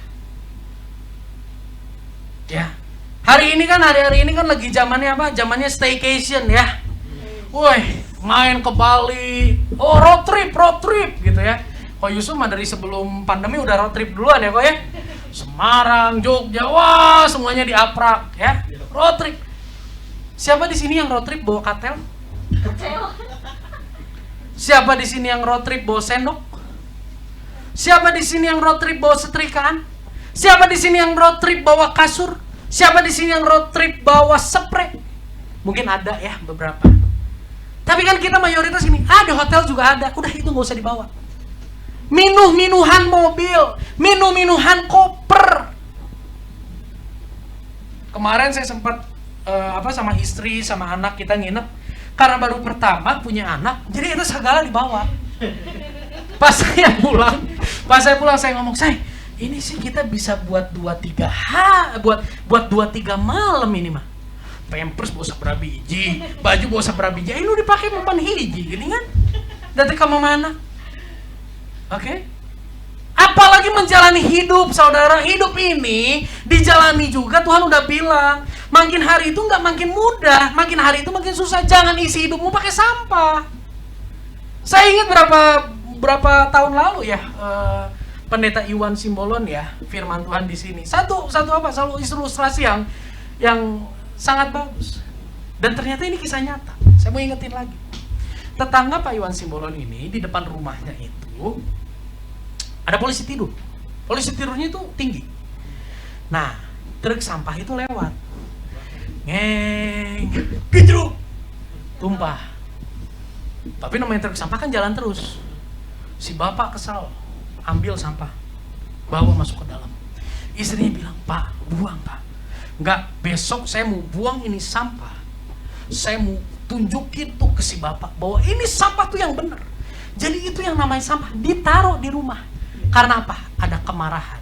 Ya. Hari ini kan lagi zamannya apa? Zamannya staycation ya. Woi, main ke Bali. Oh, road trip gitu ya. Kok Yusuf mah dari sebelum pandemi udah road trip duluan ya kok ya. Semarang, Jogja, wah semuanya diaprak ya. Road trip. Siapa di sini yang road trip bawa katel? Siapa di sini yang road trip bawa sendok? Siapa di sini yang road trip bawa setrikaan? Siapa di sini yang road trip bawa kasur? Siapa di sini yang road trip bawa spray? Mungkin ada ya beberapa. Tapi kan kita mayoritas ini, ada hotel juga ada. Udah itu nggak usah dibawa. Minuh-minuhan mobil, minuh-minuhan koper. Kemarin saya sempat sama istri, sama anak kita nginep. Karena baru pertama punya anak, jadi itu segala dibawa. Pas saya pulang saya ngomong, "Say, ini sih kita bisa buat 2-3 malam ini mah. Pampers bawa seberapa biji, baju bawa seberapa biji, lu dipakai mempan hiji, gini kan? Dari kamu mana? Oke? Apalagi menjalani hidup, saudara. Hidup ini dijalani juga Tuhan udah bilang, makin hari itu nggak makin mudah, makin hari itu makin susah. Jangan isi hidupmu pakai sampah. Saya ingat berapa tahun lalu ya, Pendeta Iwan Simbolon ya, firman Tuhan di sini. Satu ilustrasi yang sangat bagus. Dan ternyata ini kisah nyata. Saya mau ingetin lagi. Tetangga Pak Iwan Simbolon ini di depan rumahnya itu ada polisi tidur. Polisi tidurnya itu tinggi. Nah, truk sampah itu lewat. Ngeng, gejruk, tumpah. Tapi namanya truk sampah kan jalan terus. Si bapak kesal, ambil sampah, bawa masuk ke dalam. Istrinya bilang, "Pak, buang Pak." "Enggak, besok saya mau buang ini sampah. Saya mau tunjukin tuh ke si bapak bahwa ini sampah tuh yang benar." Jadi itu yang namanya sampah ditaruh di rumah. Karena apa? Ada kemarahan,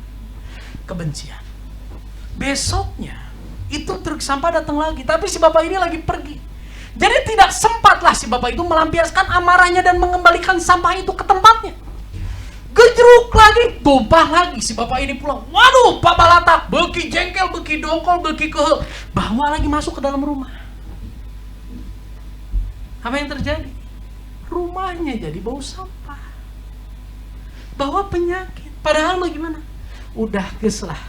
kebencian. Besoknya itu truk sampah datang lagi, tapi si bapak ini lagi pergi. Jadi tidak sempatlah si bapak itu melampiaskan amarahnya dan mengembalikan sampah itu ke tempatnya. Gejruk lagi, tumpah lagi. Si bapak ini pulang. Waduh, Pak Balatak, beki jengkel, beki dongkol, beki kehel. Bawa lagi masuk ke dalam rumah. Apa yang terjadi? Rumahnya jadi bau sampah, bawa penyakit. Padahal bagaimana? Udah keslah,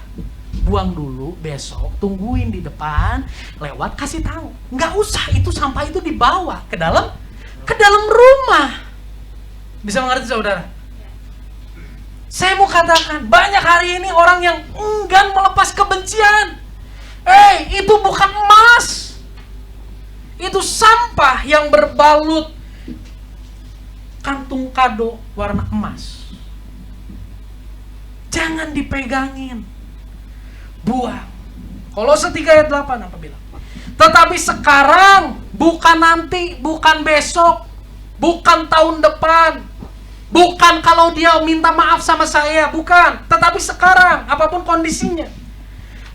buang dulu, besok tungguin di depan, lewat kasih tahu. Nggak usah itu sampah itu dibawa ke dalam rumah. Bisa mengerti saudara? Saya mau katakan, banyak hari ini orang yang enggan melepas kebencian. Itu bukan emas. Itu sampah yang berbalut kantung kado warna emas. Jangan dipegangin. Buang. Kolose 3 ayat 8 apa bilang? Tetapi sekarang, bukan nanti, bukan besok, bukan tahun depan, bukan kalau dia minta maaf sama saya, bukan. Tetapi sekarang, apapun kondisinya,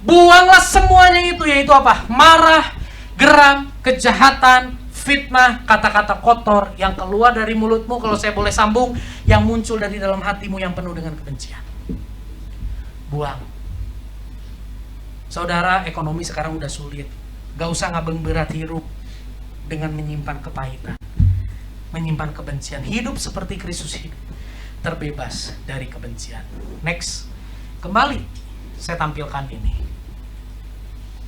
buanglah semuanya itu, yaitu apa? Marah, geram, kejahatan, fitnah, kata-kata kotor yang keluar dari mulutmu, kalau saya boleh sambung, yang muncul dari dalam hatimu yang penuh dengan kebencian. Buang. Saudara, ekonomi sekarang udah sulit. Gak usah ngabeng berat hirup dengan menyimpan kepahitan, menyimpan kebencian. Hidup seperti Kristus hidup, terbebas dari kebencian. Next, kembali saya tampilkan ini.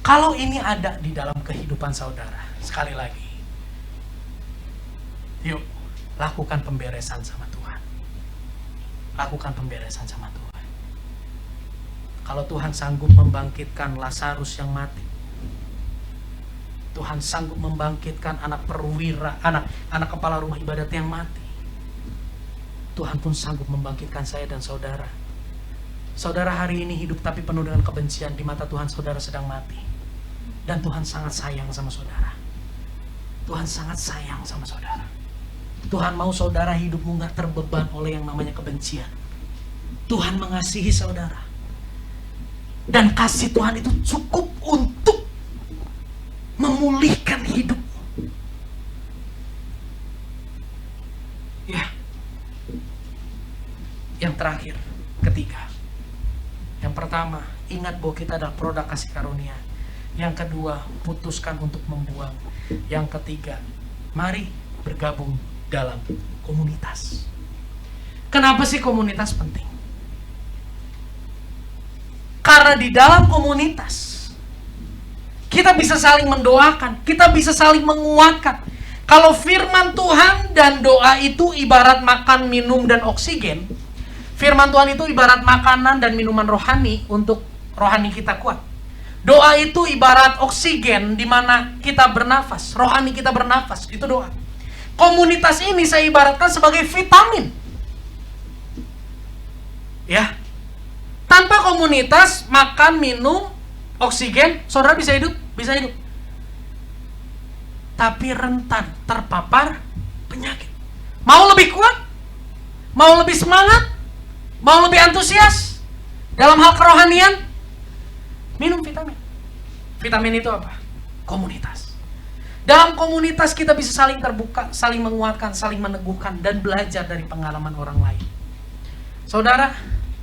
Kalau ini ada di dalam kehidupan saudara, sekali lagi, yuk lakukan pemberesan sama Tuhan. Lakukan pemberesan sama Tuhan. Kalau Tuhan sanggup membangkitkan Lazarus yang mati, Tuhan sanggup membangkitkan anak perwira, anak kepala rumah ibadat yang mati, Tuhan pun sanggup membangkitkan saya dan saudara. Saudara hari ini hidup tapi penuh dengan kebencian, di mata Tuhan saudara sedang mati. Dan Tuhan sangat sayang sama saudara. Tuhan sangat sayang sama saudara. Tuhan mau saudara hidupmu gak terbeban oleh yang namanya kebencian. Tuhan mengasihi saudara. Dan kasih Tuhan itu cukup untuk memulihkan hidupmu. Ya. Yang terakhir, ketiga. Yang pertama, ingat bahwa kita adalah produk kasih karunia. Yang kedua, putuskan untuk membuang. Yang ketiga, mari bergabung dalam komunitas. Kenapa sih komunitas penting? Karena di dalam komunitas kita bisa saling mendoakan, kita bisa saling menguatkan. Kalau firman Tuhan dan doa itu ibarat makan, minum, dan oksigen, firman Tuhan itu ibarat makanan dan minuman rohani untuk rohani kita kuat. Doa itu ibarat oksigen di mana kita bernafas, rohani kita bernafas, itu doa. Komunitas ini saya ibaratkan sebagai vitamin. Ya. Tanpa komunitas, makan, minum, oksigen, saudara bisa hidup, bisa hidup. Tapi rentan terpapar penyakit. Mau lebih kuat? Mau lebih semangat? Mau lebih antusias dalam hal kerohanian? Minum vitamin. Vitamin itu apa? komunitas. Dalam komunitas kita bisa saling terbuka, saling menguatkan, saling meneguhkan, dan belajar dari pengalaman orang lain. Saudara,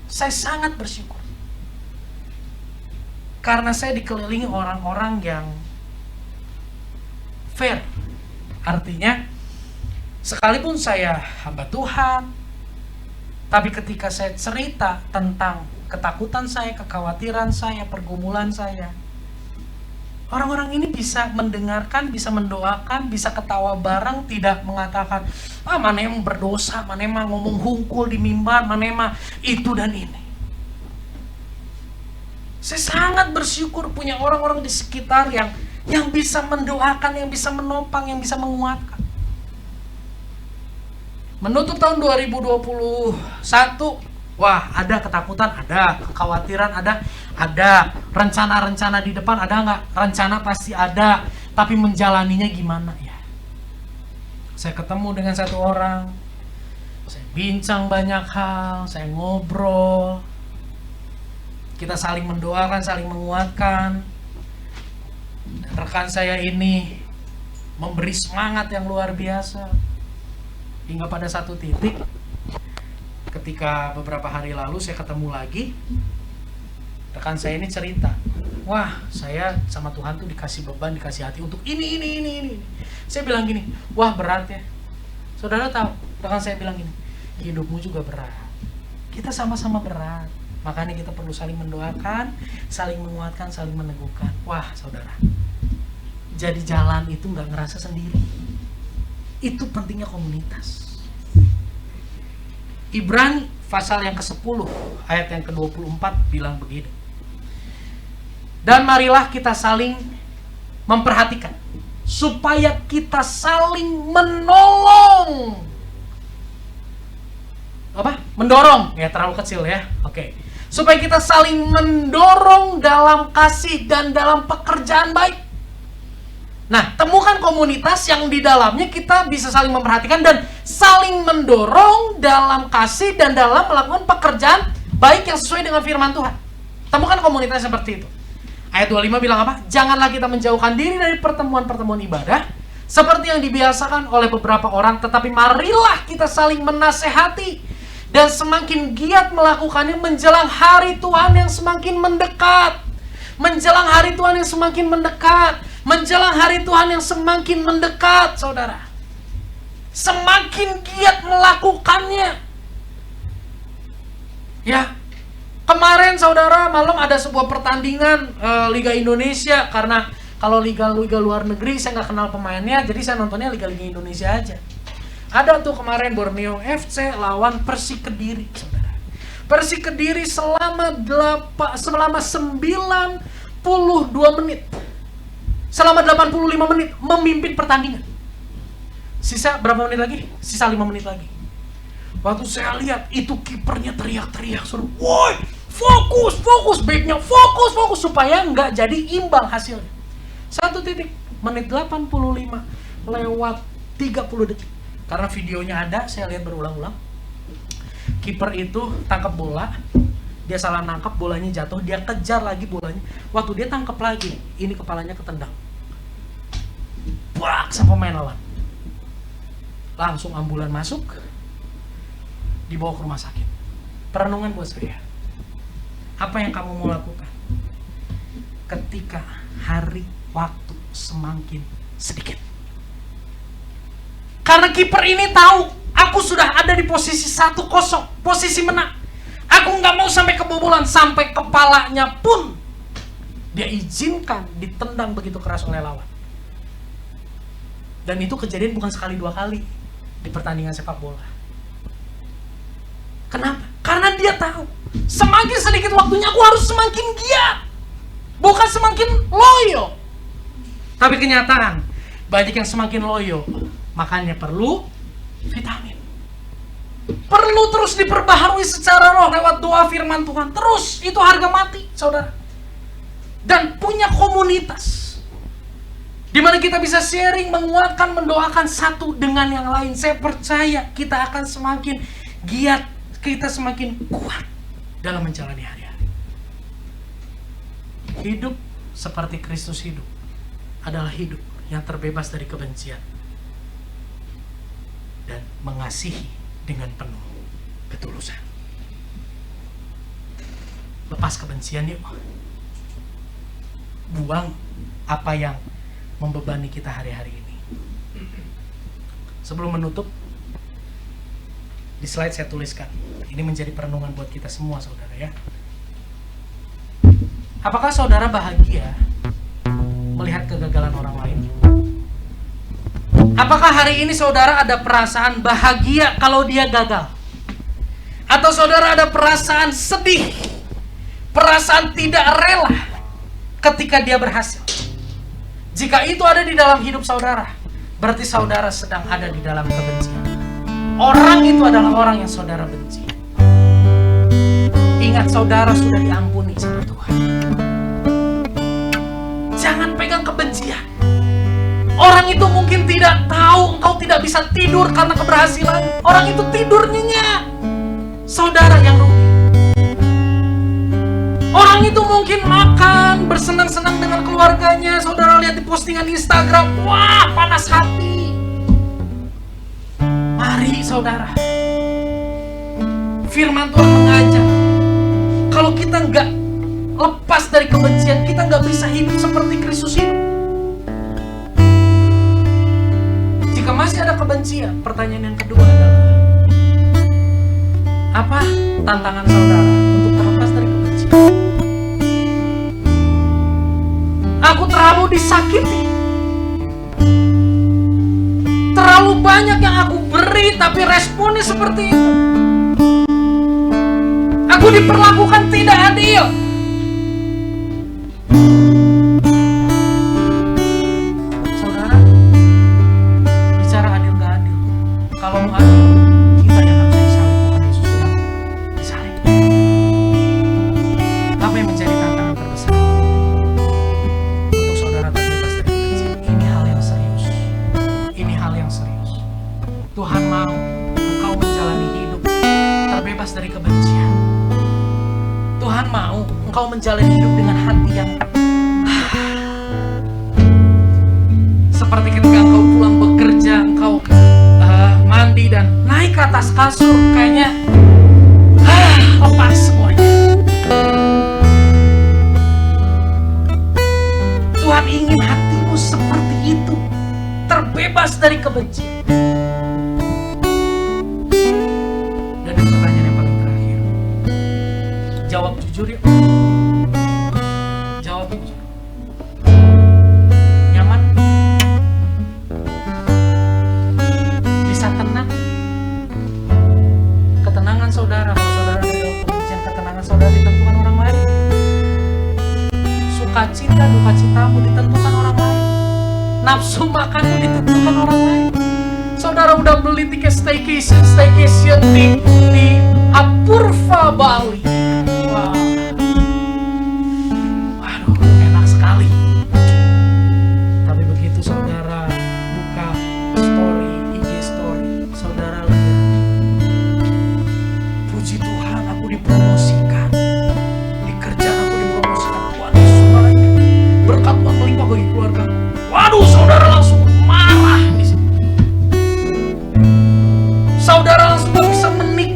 saya sangat bersyukur karena saya dikelilingi orang-orang yang fair. Artinya, sekalipun saya hamba Tuhan, tapi ketika saya cerita tentang ketakutan saya, kekhawatiran saya, pergumulan saya, orang-orang ini bisa mendengarkan, bisa mendoakan, bisa ketawa bareng, tidak mengatakan, mana yang berdosa, mana yang ngomong hungkul di mimbar, mana yang itu dan ini. Saya sangat bersyukur punya orang-orang di sekitar yang bisa mendoakan, yang bisa menopang, yang bisa menguatkan. Menutup tahun 2021, wah, ada ketakutan, ada kekhawatiran, ada rencana-rencana di depan, ada nggak? Rencana pasti ada, tapi menjalaninya gimana ya? Saya ketemu dengan satu orang, saya bincang banyak hal, saya ngobrol, kita saling mendoakan, saling menguatkan. Dan rekan saya ini memberi semangat yang luar biasa. Hingga pada satu titik, ketika beberapa hari lalu saya ketemu lagi, rekan saya ini cerita, wah, saya sama Tuhan tuh dikasih beban, dikasih hati untuk ini. Saya bilang gini, wah, berat ya. Saudara tahu, rekan saya bilang gini, hidupmu juga berat. Kita sama-sama berat. Makanya kita perlu saling mendoakan, saling menguatkan, saling meneguhkan. Wah, saudara, jadi jalan itu nggak ngerasa sendiri. Itu pentingnya komunitas. Ibrani pasal yang ke-10 ayat yang ke-24 bilang begini. Dan marilah kita saling memperhatikan supaya kita saling menolong. Mendorong, ya terlalu kecil ya. Oke. Supaya kita saling mendorong dalam kasih dan dalam pekerjaan baik. Nah, temukan komunitas yang di dalamnya kita bisa saling memperhatikan dan saling mendorong dalam kasih dan dalam melakukan pekerjaan baik yang sesuai dengan firman Tuhan. Temukan komunitas seperti itu. Ayat 25 bilang apa? Janganlah kita menjauhkan diri dari pertemuan-pertemuan ibadah seperti yang dibiasakan oleh beberapa orang, tetapi marilah kita saling menasehati dan semakin giat melakukannya menjelang hari Tuhan yang semakin mendekat. Menjelang hari Tuhan yang semakin mendekat. Menjelang hari Tuhan yang semakin mendekat, saudara. Semakin giat melakukannya. Ya, kemarin saudara malam ada sebuah pertandingan Liga Indonesia. Karena kalau liga luar negeri saya nggak kenal pemainnya, jadi saya nontonnya Liga Indonesia aja. Ada tuh kemarin Borneo FC lawan Persik Kediri, saudara. Persik Kediri selama 92 menit. Selama 85 menit memimpin pertandingan. Sisa berapa menit lagi? Sisa 5 menit lagi. Waktu saya lihat itu kipernya teriak-teriak, suruh, "Woi, fokus, backnya fokus supaya nggak jadi imbang hasilnya." Satu titik, menit 85 lewat 30 detik. Karena videonya ada, saya lihat berulang-ulang. Kiper itu tangkap bola, dia salah nangkap, bolanya jatuh, dia kejar lagi bolanya. Waktu dia tangkap lagi, ini kepalanya ketendang. Brak sama pemain lawan. Langsung ambulan masuk, dibawa ke rumah sakit. Perenungan buat saya. Apa yang kamu mau lakukan ketika hari waktu semakin sedikit? Karena kiper ini tahu, aku sudah ada di posisi 1-0, posisi menang. Aku nggak mau sampai kebobolan, sampai kepalanya pun dia izinkan ditendang begitu keras oleh lawan. Dan itu kejadian bukan sekali 2 kali di pertandingan sepak bola. Kenapa? Karena dia tahu, semakin sedikit waktunya aku harus semakin giat, bukan semakin loyo. Tapi kenyataan, banyak yang semakin loyo, makanya perlu vitamin. Perlu terus diperbaharui secara roh lewat doa firman Tuhan. Terus, itu harga mati, saudara. Dan punya komunitas di mana kita bisa sharing, menguatkan, mendoakan satu dengan yang lain. Saya percaya kita akan semakin giat, kita semakin kuat dalam menjalani hari-hari. Hidup seperti Kristus hidup. adalah hidup yang terbebas dari kebencian dan mengasihi dengan penuh ketulusan. Lepas kebencian yuk. Buang apa yang membebani kita hari-hari ini. Sebelum menutup, di slide saya tuliskan, ini menjadi perenungan buat kita semua saudara ya. Apakah saudara bahagia melihat kegagalan orang lain? Apakah hari ini saudara ada perasaan bahagia kalau dia gagal? Atau saudara ada perasaan sedih, perasaan tidak rela ketika dia berhasil? Jika itu ada di dalam hidup saudara, berarti saudara sedang ada di dalam kebencian. Orang itu adalah orang yang saudara benci. Ingat, saudara sudah diampuni sama Tuhan. Jangan pegang kebencian. Orang itu mungkin tidak tahu engkau tidak bisa tidur karena keberhasilan. Orang itu tidur nyenyak. Saudara yang rugi. Orang itu mungkin makan, bersenang-senang dengan keluarganya. Saudara lihat di postingan Instagram, wah panas hati. Mari saudara, firman Tuhan mengajar, kalau kita nggak lepas dari kebencian, kita nggak bisa hidup seperti Kristus hidup. Jika masih ada kebencian, pertanyaan yang kedua adalah, apa tantangan saudara untuk terlepas dari kebencian? Aku terlalu disakiti, terlalu banyak yang aku beri tapi responnya seperti itu. Aku diperlakukan tidak adil. Saudara, bicara adil gak adil, kalau mau adil, kita yang harus disalib, bukan Yesus yang disalib. Apa yang menjadi tantangan terbesar untuk saudara terbebas dari kebencian? Ini hal yang serius. Ini hal yang serius. Tuhan mau engkau menjalani hidup terbebas dari kebencian. Tuhan mau engkau menjalani hidup dengan hati yang seperti ketika engkau pulang bekerja, engkau mandi dan naik ke atas kasur, kayaknya lepas semuanya. Tuhan ingin hatimu seperti itu, terbebas dari kebencian. Dan yang pertanyaan yang paling terakhir, jawab jujur yuk. Jawab jujur. Nyaman? Bisa tenang? Ketenangan saudara, kalau saudara ada dalam kebencian, ketenangan saudara ditentukan orang lain. Sukacita, duka citamu ditentukan orang lain. Nafsu makanmu ditentukan orang lain. Saudara udah beli tiket staycation di Apurva, Bali. Wow. Waduh, enak sekali. Tapi begitu saudara buka story, IG story, saudara lihat, puji Tuhan aku dipromosikan, di kerjaan aku dipromosikan. Waduh, saudara, berkat Tuhan melimpah bagi keluarga. Waduh, saudara langsung marah di situ. Saudara langsung gak bisa menikmati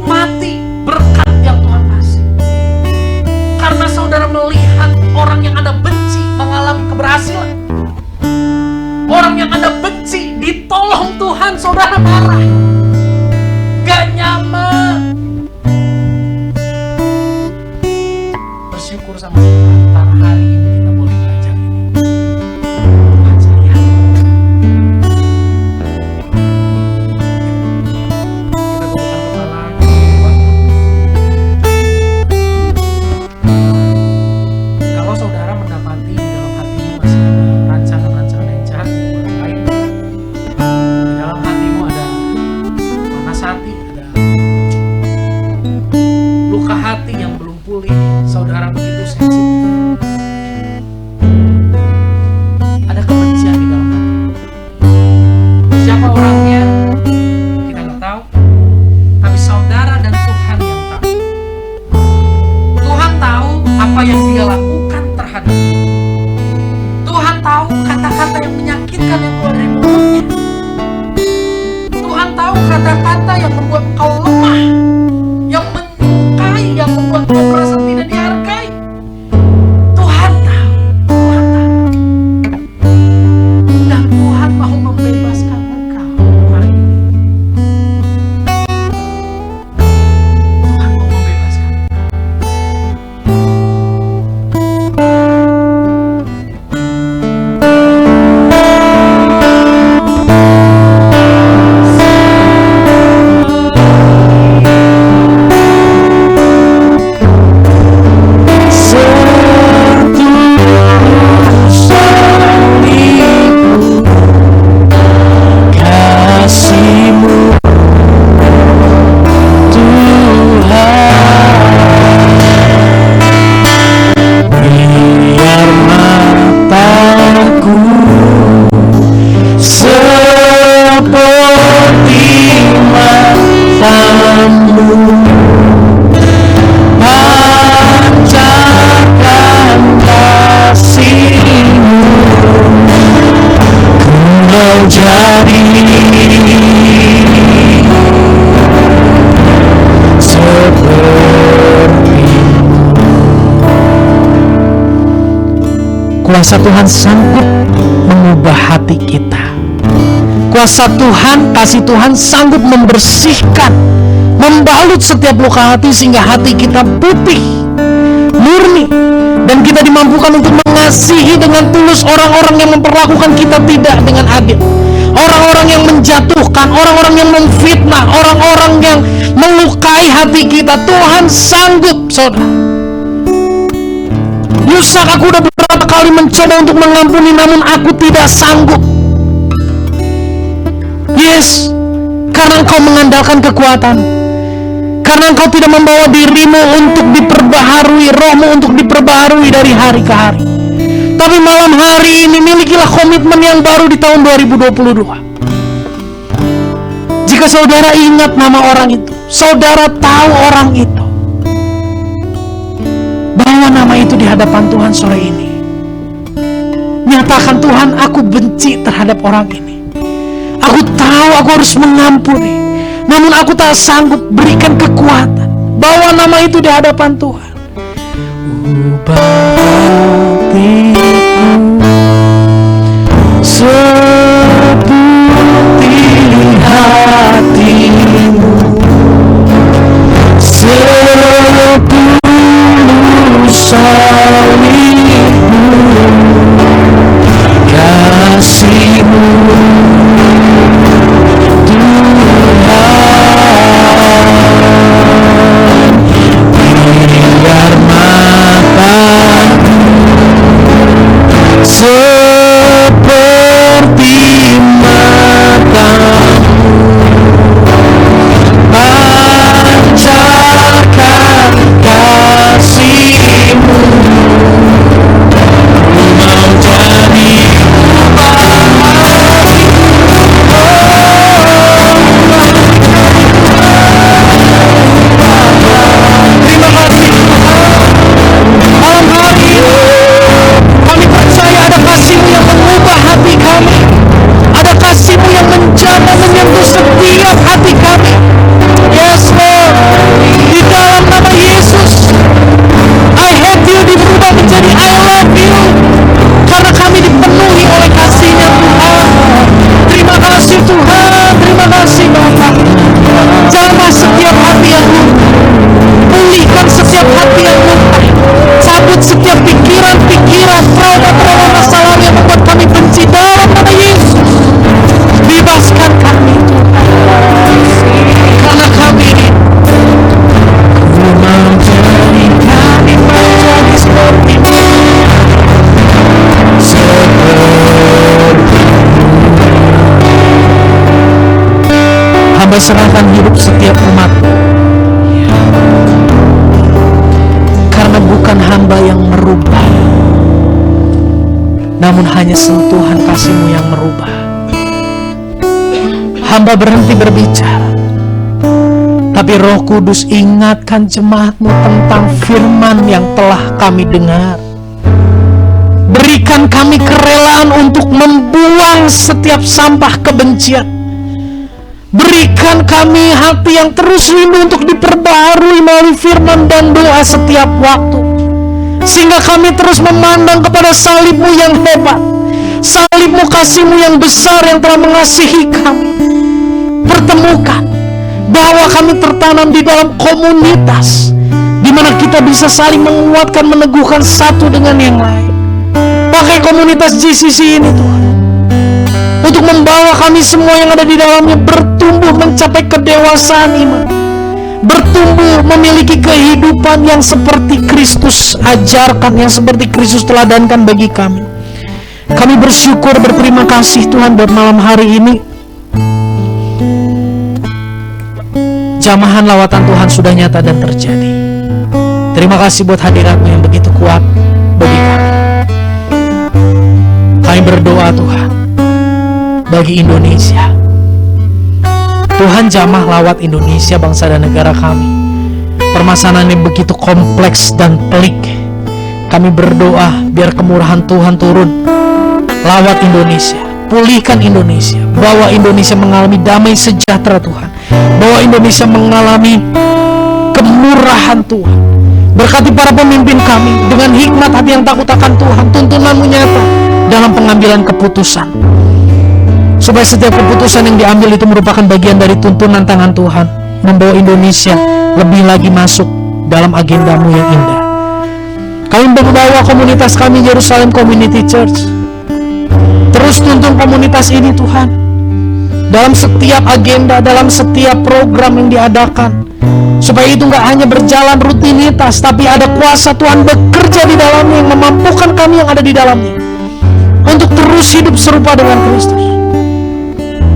pancarkan kasih-Mu, Kau jadi kuasa Tuhan sanggup mengubah hati kita. Kuasa Tuhan, kasih Tuhan sanggup membersihkan, membalut setiap luka hati sehingga hati kita putih, murni, dan kita dimampukan untuk mengasihi dengan tulus orang-orang yang memperlakukan kita tidak dengan adil, orang-orang yang menjatuhkan, orang-orang yang memfitnah, orang-orang yang melukai hati kita. Tuhan sanggup, saudara. Yusak, aku udah beberapa kali mencoba untuk mengampuni, namun aku tidak sanggup. Yes, karena engkau mengandalkan kekuatan, karena engkau tidak membawa dirimu untuk diperbaharui, rohmu untuk diperbaharui dari hari ke hari. Tapi malam hari ini milikilah komitmen yang baru di tahun 2022. Jika saudara ingat nama orang itu, saudara tahu orang itu, bawa nama itu di hadapan Tuhan sore ini. Nyatakan, Tuhan, aku benci terhadap orang ini. Aku tahu aku harus mengampuni, namun aku tak sanggup. Berikan kekuatan. Bawa nama itu di hadapan Tuhan. Ubah hatiku seperti hati-Mu, setulus salib-Mu, kasih-Mu, biar mataku seperti matamu, pancarkan kasih-Mu, mau jadi serahkan hidup setiap umat, karena bukan hamba yang merubah, namun hanya sentuhan kasih-Mu yang merubah. Hamba berhenti berbicara, tapi Roh Kudus ingatkan jemaat-Mu tentang firman yang telah kami dengar. Berikan kami kerelaan untuk membuang setiap sampah kebencian. Berikan kami hati yang terus rindu untuk diperbaharui melalui firman dan doa setiap waktu, sehingga kami terus memandang kepada salib-Mu yang hebat, salib-Mu, kasih-Mu yang besar yang telah mengasihi kami. Pertemukan, bahwa kami tertanam di dalam komunitas di mana kita bisa saling menguatkan, meneguhkan satu dengan yang lain. Pakai komunitas GCC ini, Tuhan, untuk membawa kami semua yang ada di dalamnya bertumbuh mencapai kedewasaan iman, bertumbuh memiliki kehidupan yang seperti Kristus ajarkan, yang seperti Kristus teladankan bagi kami. Kami bersyukur, berterima kasih Tuhan buat malam hari ini. Jamahan lawatan Tuhan sudah nyata dan terjadi. Terima kasih buat hadirat-Mu yang begitu kuat bagi kami. Kami berdoa Tuhan bagi Indonesia, Tuhan jamah lawat Indonesia, bangsa dan negara kami. Permasalahan yang begitu kompleks dan pelik. Kami berdoa biar kemurahan Tuhan turun, lawat Indonesia, pulihkan Indonesia, bawa Indonesia mengalami damai sejahtera Tuhan, bawa Indonesia mengalami kemurahan Tuhan. Berkati para pemimpin kami dengan hikmat hati yang takut akan Tuhan, tuntunanmu nyata dalam pengambilan keputusan, supaya setiap keputusan yang diambil itu merupakan bagian dari tuntunan tangan Tuhan, membawa Indonesia lebih lagi masuk dalam agendamu yang indah. Kami membawa komunitas kami Jerusalem Community Church, terus tuntun komunitas ini Tuhan, dalam setiap agenda, dalam setiap program yang diadakan, supaya itu gak hanya berjalan rutinitas, tapi ada kuasa Tuhan bekerja di dalamnya yang memampukan kami yang ada di dalamnya untuk terus hidup serupa dengan Kristus.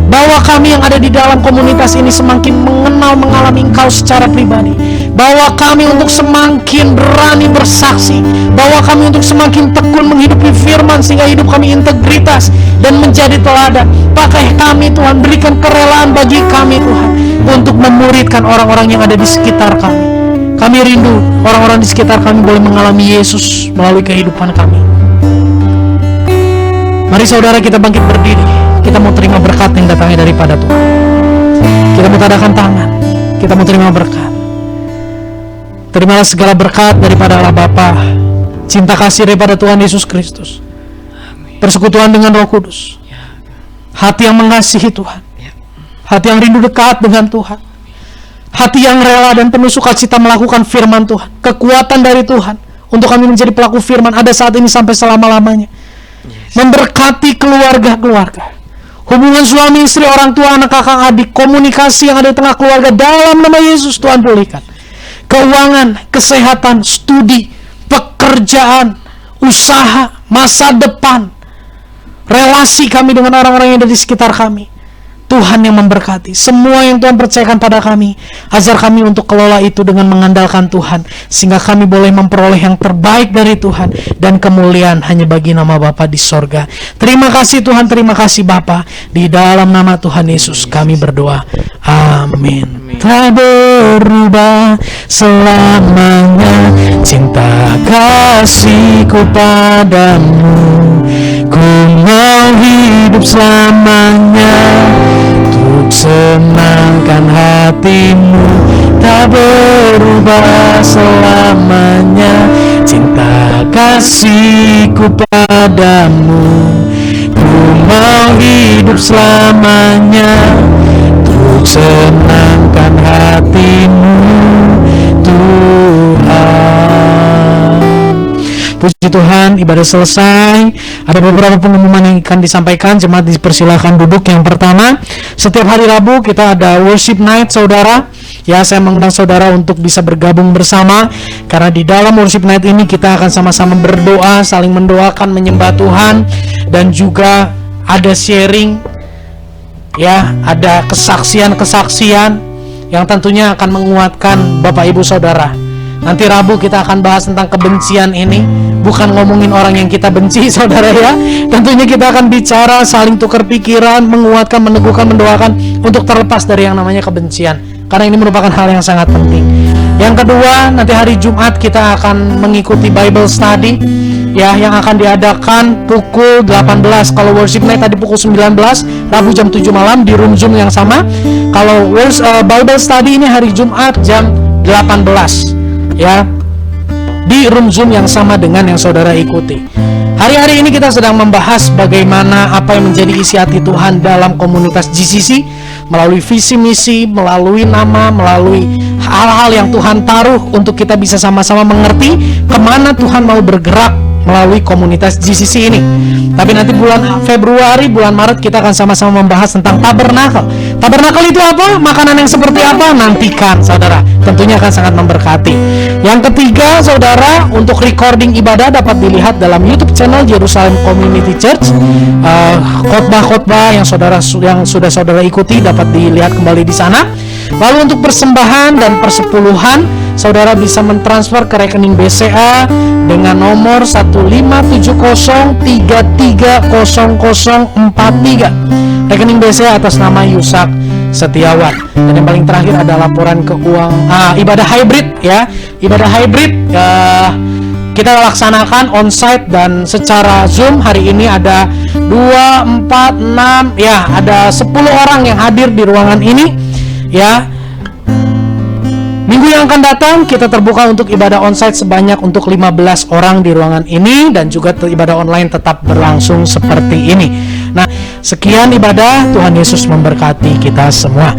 Bawa kami yang ada di dalam komunitas ini semakin mengalami Engkau secara pribadi. Bawa kami untuk semakin berani bersaksi. Bawa kami untuk semakin tekun menghidupi firman, sehingga hidup kami integritas dan menjadi teladan. Pakai kami Tuhan, berikan kerelaan bagi kami Tuhan, untuk memuridkan orang-orang yang ada di sekitar kami. Kami rindu orang-orang di sekitar kami boleh mengalami Yesus melalui kehidupan kami. Mari saudara, kita bangkit berdiri. Kita mau terima berkat yang datangnya daripada Tuhan. Kita mau tadakan tangan. Kita mau terima berkat. Terimalah segala berkat daripada Allah Bapa, cinta kasih daripada Tuhan Yesus Kristus, persekutuan dengan Roh Kudus, hati yang mengasihi Tuhan, hati yang rindu dekat dengan Tuhan, hati yang rela dan penuh sukacita melakukan firman Tuhan, kekuatan dari Tuhan untuk kami menjadi pelaku firman ada saat ini sampai selama-lamanya. Memberkati keluarga-keluarga, hubungan suami istri, orang tua, anak, kakak, adik, komunikasi yang ada di tengah keluarga dalam nama Yesus Tuhan pulihkan. Keuangan, kesehatan, studi, pekerjaan, usaha, masa depan, relasi kami dengan orang-orang yang ada di sekitar kami, Tuhan yang memberkati. Semua yang Tuhan percayakan pada kami, ajar kami untuk kelola itu dengan mengandalkan Tuhan, sehingga kami boleh memperoleh yang terbaik dari Tuhan, dan kemuliaan hanya bagi nama Bapa di sorga. Terima kasih Tuhan, terima kasih Bapa. Di dalam nama Tuhan Yesus kami berdoa. Amin. Tak berubah selamanya cinta kasihku padamu. Ku mau hidup selamanya untuk senangkan hatimu. Tak berubah selamanya cinta kasihku padamu. Ku mau hidup selamanya untuk senangkan hatimu, Tuhan. Puji Tuhan, ibadah selesai. Ada beberapa pengumuman yang akan disampaikan. Jemaat dipersilakan duduk. Yang pertama, setiap hari Rabu kita ada worship night, saudara. Ya, saya mengundang saudara untuk bisa bergabung bersama, karena di dalam worship night ini kita akan sama-sama berdoa, saling mendoakan, menyembah Tuhan, dan juga ada sharing. Ya, ada kesaksian-kesaksian yang tentunya akan menguatkan Bapak Ibu Saudara. Nanti Rabu kita akan bahas tentang kebencian ini, bukan ngomongin orang yang kita benci, saudara ya. Tentunya kita akan bicara, saling tukar pikiran, menguatkan, meneguhkan, mendoakan untuk terlepas dari yang namanya kebencian, karena ini merupakan hal yang sangat penting. Yang kedua, nanti hari Jumat kita akan mengikuti Bible Study, ya, yang akan diadakan pukul 18. Kalau worship night tadi pukul 19, Rabu jam 7 malam di room Zoom yang sama. Kalau Bible Study ini hari Jumat jam 18, ya, di room Zoom yang sama dengan yang saudara ikuti. Hari-hari ini kita sedang membahas bagaimana apa yang menjadi isi hati Tuhan dalam komunitas GCC, melalui visi misi, melalui nama, melalui hal-hal yang Tuhan taruh untuk kita bisa sama-sama mengerti kemana Tuhan mau bergerak melalui komunitas GCC ini. Tapi nanti bulan Februari, bulan Maret kita akan sama-sama membahas tentang tabernakel. Tabernakel itu apa? Makanan yang seperti apa? Nantikan, saudara. Tentunya akan sangat memberkati. Yang ketiga, saudara, untuk recording ibadah dapat dilihat dalam YouTube channel Jerusalem Community Church. Khotbah-khotbah yang sudah saudara ikuti dapat dilihat kembali di sana. Lalu untuk persembahan dan persepuluhan, saudara bisa mentransfer ke rekening BCA dengan nomor 1570330043. Rekening BCA atas nama Yusak Setiawan. Dan yang paling terakhir ada laporan keuangan ibadah hybrid ya. Ibadah hybrid kita laksanakan onsite dan secara Zoom. Hari ini ada 2, 4, 6 ya, ada 10 orang yang hadir di ruangan ini ya. Minggu yang akan datang kita terbuka untuk ibadah onsite sebanyak untuk 15 orang di ruangan ini, dan juga ibadah online tetap berlangsung seperti ini. Nah, sekian ibadah, Tuhan Yesus memberkati kita semua.